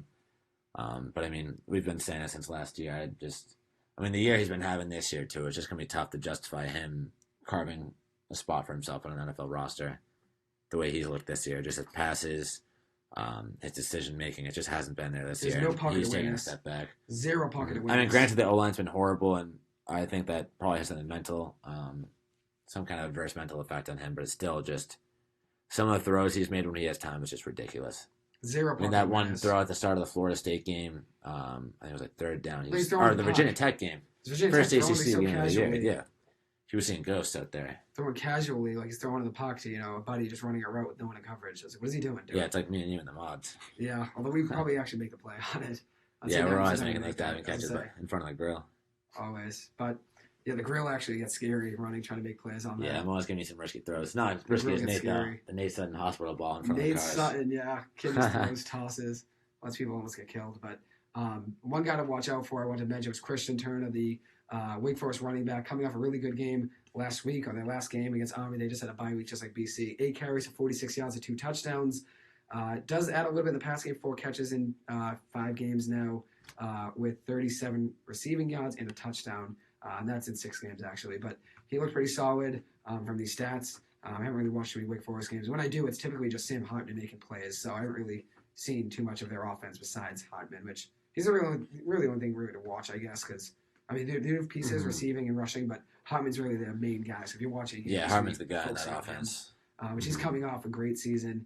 But I mean, we've been saying it since last year. I mean, the year he's been having this year too, it's just gonna be tough to justify him carving a spot for himself on an NFL roster. The way he's looked this year, just his passes, His decision making, it just hasn't been there this There's year. no pocket He's taking a awareness. step back. Zero pocket awareness. I mean, granted, the O-line's been horrible, and I think that probably has something mental, some kind of adverse mental effect on him, but it's still just some of the throws he's made when he has time is just ridiculous. Zero pocket I mean, that awareness. one throw at the start of the Florida State game, I think it was like third down. He's throwing Or the the Virginia puck. Tech game. Virginia First Tech ACC so game of the year. casually. Yeah. He was seeing ghosts out there. Throwing casually, like he's throwing in the puck to, a buddy just running a route with no one in coverage. I was like, what is he doing, dude? Yeah, it's like me and you in the mods. Yeah, although we probably actually make the play on it. Yeah, we're always making those diving catches in front of the grill. Always. But, yeah, the grill actually gets scary running, trying to make plays on that. Yeah, I'm always giving you some risky throws. Not as risky as Nate, though. The Nate Sutton hospital ball in front of the cars. Nate Sutton, yeah. Kidney throws, tosses. Lots of people almost get killed. But one guy to watch out for I wanted to mention was Christian Turner, the Wake Forest running back, coming off a really good game last week on their last game against Army. They just had a bye week just like BC. 8 carries for 46 yards and 2 touchdowns. Does add a little bit in the pass game, 4 catches in 5 games now with 37 receiving yards and a touchdown. And that's in 6 games, actually. But he looked pretty solid from these stats. I haven't really watched any Wake Forest games. When I do, it's typically just Sam Hartman making plays. So I haven't really seen too much of their offense besides Hartman, which he's the really only thing really to watch, I guess, because, I mean, they have pieces receiving and rushing, but Hartman's really the main guy. So if you're watching, Hartman's the guy in that offense. Which he's coming off a great season.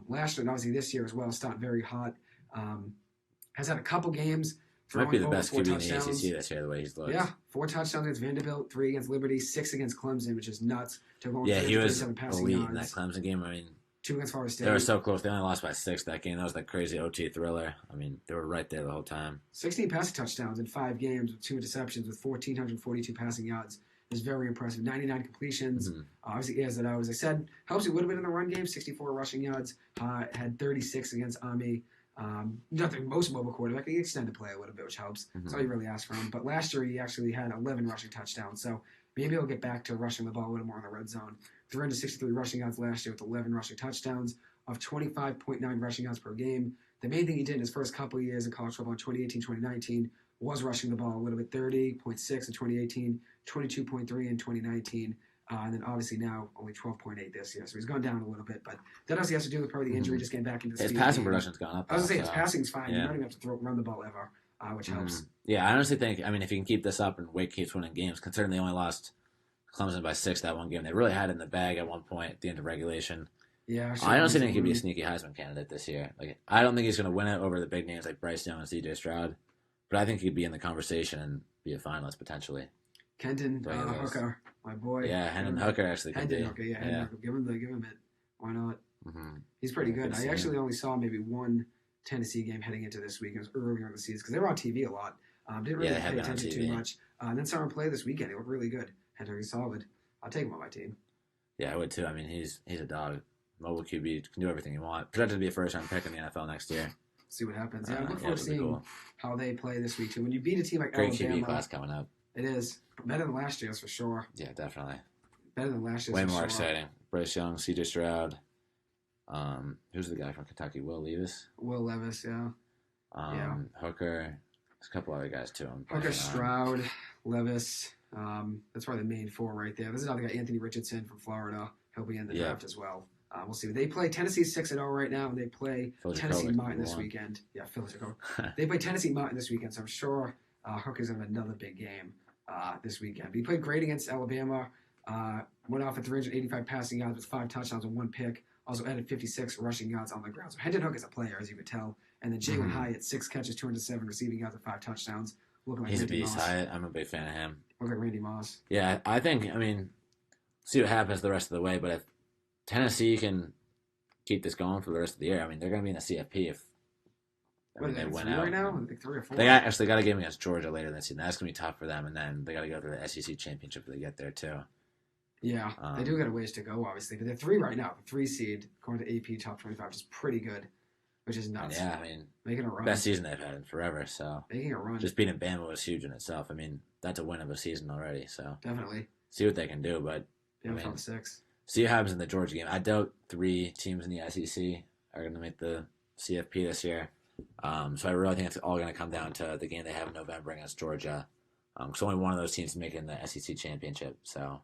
Last year and obviously this year as well, starting very hot. Has had a couple games. Might be the best QB in the touchdowns. ACC this year, the way he's looked. Yeah, 4 touchdowns against Vanderbilt, 3 against Liberty, 6 against Clemson, which is nuts. He was elite in that Clemson game. I mean, 2 against Florida State. They were so close. They only lost by 6 that game. That was that crazy OT thriller. I mean, they were right there the whole time. 16 passing touchdowns in 5 games with 2 interceptions with 1,442 passing yards. Is very impressive. 99 completions. Obviously, airs it out. As I said, helps a little bit in the run game. 64 rushing yards. Had 36 against Army. Not the most mobile quarterback. He extended play a little bit, which helps. That's all you really ask for him. But last year, he actually had 11 rushing touchdowns. So maybe he'll get back to rushing the ball a little more in the red zone. 363 rushing yards last year with 11 rushing touchdowns of 25.9 rushing yards per game. The main thing he did in his first couple of years in college football in 2018, 2019 was rushing the ball a little bit, 30.6 in 2018, 22.3 in 2019, and then obviously now only 12.8 this year. So he's gone down a little bit, but that also has to do with probably the injury, just getting back into the his passing production's gone up. I was going to say, his passing's fine. You don't even have to run the ball ever, which helps. Yeah, I honestly think, I mean, if you can keep this up and Wake keeps winning games, considering they only lost Clemson by 6 that one game, they really had it in the bag at one point at the end of regulation. Yeah, I honestly think he could be a sneaky Heisman candidate this year. Like, I don't think he's going to win it over the big names like Bryce Young and C.J. Stroud, but I think he could be in the conversation and be a finalist potentially. Kenton Hooker, my boy. Yeah, Hendon Hooker actually could be. Hooker, Hendon Hooker. Give him it. Why not? He's pretty good. I actually only saw maybe one Tennessee game heading into this week. It was earlier in the season because they were on TV a lot. Didn't really pay attention too much. And then saw him play this weekend. He looked really good. Hendon Hooker's solid. I'll take him on my team. Yeah, I would too. I mean, he's a dog. Mobile QB, can do everything you want. Projected to be a first-round pick in the NFL next year. See what happens. Yeah, I look forward to seeing how they play this week, too. When you beat a team like Great Alabama... QB class coming up. It is. Better than last year's, for sure. Yeah, definitely. Better than last year's, way more exciting. Bryce Young, C.J. Stroud. Who's the guy from Kentucky? Will Levis? Will Levis, yeah. Hooker. There's a couple other guys, too. Hooker, Stroud, Levis. That's probably the main 4 right there. There's another guy, Anthony Richardson from Florida. He'll be in the draft as well. We'll see. They play Tennessee 6-0 right now, and they play Tennessee Martin this weekend. Yeah, they play Tennessee Martin this weekend, so I'm sure Hooker's going to have another big game this weekend. But he played great against Alabama. Went off at 385 passing yards with 5 touchdowns and 1 pick. Also added 56 rushing yards on the ground. So Hendon Hooker is a player, as you could tell. And then Jalen Hyatt, 6 catches, 207 receiving yards and 5 touchdowns. Looking like he's Randy a beast, Moss. Hyatt. I'm a big fan of him. Look like Randy Moss. Yeah, I think, see what happens the rest of the way, but if Tennessee can keep this going for the rest of the year, they're going to be in the CFP if they win out. Right now? Like 3 or 4? They got a game against Georgia later this season. That's going to be tough for them, and then they got to go through the SEC championship if they get there, too. Yeah, they do got a ways to go, obviously. But they're 3 right now. The 3 seed, according to AP Top 25, which is pretty good, which is nuts. Yeah, making a run. Best season they've had in forever, so. Making a run. Just beating Bama was huge in itself. That's a win of a season already, so. Definitely. See what they can do, but. Top 6. See what happens in the Georgia game. I doubt 3 teams in the SEC are going to make the CFP this year. So I really think it's all going to come down to the game they have in November against Georgia. Because only one of those teams is making the SEC championship. So,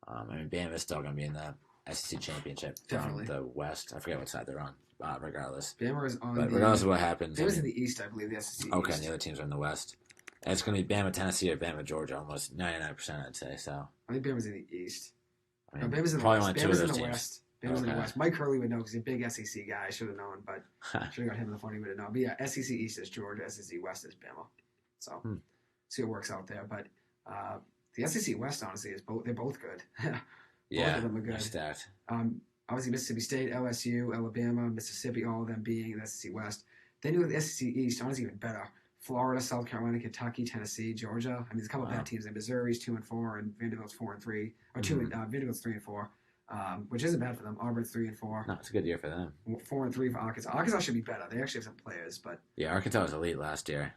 Bama is still going to be in the SEC championship Definitely. from the West. I forget what side they're on. Regardless, Bama is on but regardless of what happens, Bama's in the East, I believe. The SEC okay, East. and the other teams are in the West. And it's going to be Bama, Tennessee, or Bama, Georgia, almost 99%, I'd say. So I think Bama's in the East. I mean, No, Bama's in the probably West. only two of Bama's in those the teams. West. Bama's in the Okay. West. Mike Hurley would know because he's a big SEC guy. I should have known, but should have got him on the phone. He would have known. But yeah, SEC East is Georgia. SEC West is Bama. So see what works out there. But the SEC West, honestly, is both. They're both good. Both Yeah, of them are good. they're stacked. Obviously, Mississippi State, LSU, Alabama, Mississippi, all of them being in the SEC West. Then you have the SEC East, honestly, even better. Florida, South Carolina, Kentucky, Tennessee, Georgia. I mean, there's a couple of bad teams. Missouri's 2-4, and Vanderbilt's 4-3, or Vanderbilt's 3-4, which isn't bad for them. Auburn's 3-4. No, it's a good year for them. 4-3 for Arkansas. Arkansas should be better. They actually have some players, but Yeah, Arkansas was elite last year.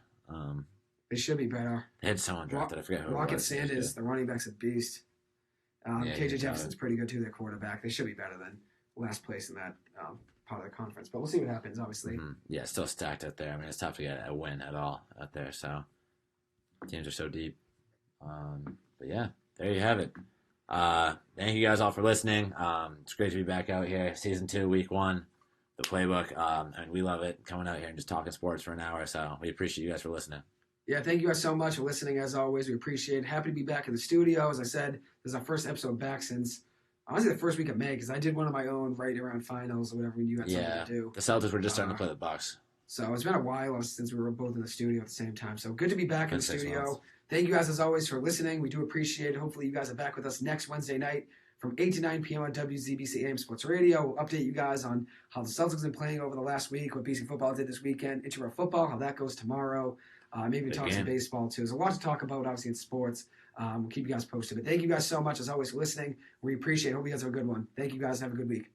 they should be better. They had someone drafted. I forget who it Rocket was. Sanders, the running back's a beast. Yeah, KJ he's Jefferson's pretty good too. Their quarterback. They should be better than last place in that part of the conference. But we'll see what happens. Obviously, Yeah, still stacked out there. I mean, it's tough to get a win at all out there. So teams are so deep. But yeah, there you have it. Thank you guys all for listening. It's great to be back out here. Season 2, week 1, the playbook. And we love it coming out here and just talking sports for an hour. So we appreciate you guys for listening. Yeah, thank you guys so much for listening. As always, we appreciate it. Happy to be back in the studio. As I said, this is our first episode back since honestly the first week of May because I did one of my own right around finals or whatever when you had something to do. The Celtics were just starting to play the Bucks. So it's been a while since we were both in the studio at the same time. So good to be back in the 6 studio. months. Thank you guys as always for listening. We do appreciate it. Hopefully you guys are back with us next Wednesday night from 8 to 9 p.m. on WZBC AM Sports Radio. We'll update you guys on how the Celtics have been playing over the last week, what BC football did this weekend, intramural football, how that goes tomorrow. Maybe talk some baseball too. There's a lot to talk about, obviously, in sports. We'll keep you guys posted. But thank you guys so much, as always, for listening. We appreciate it. Hope you guys have a good one. Thank you guys. Have a good week.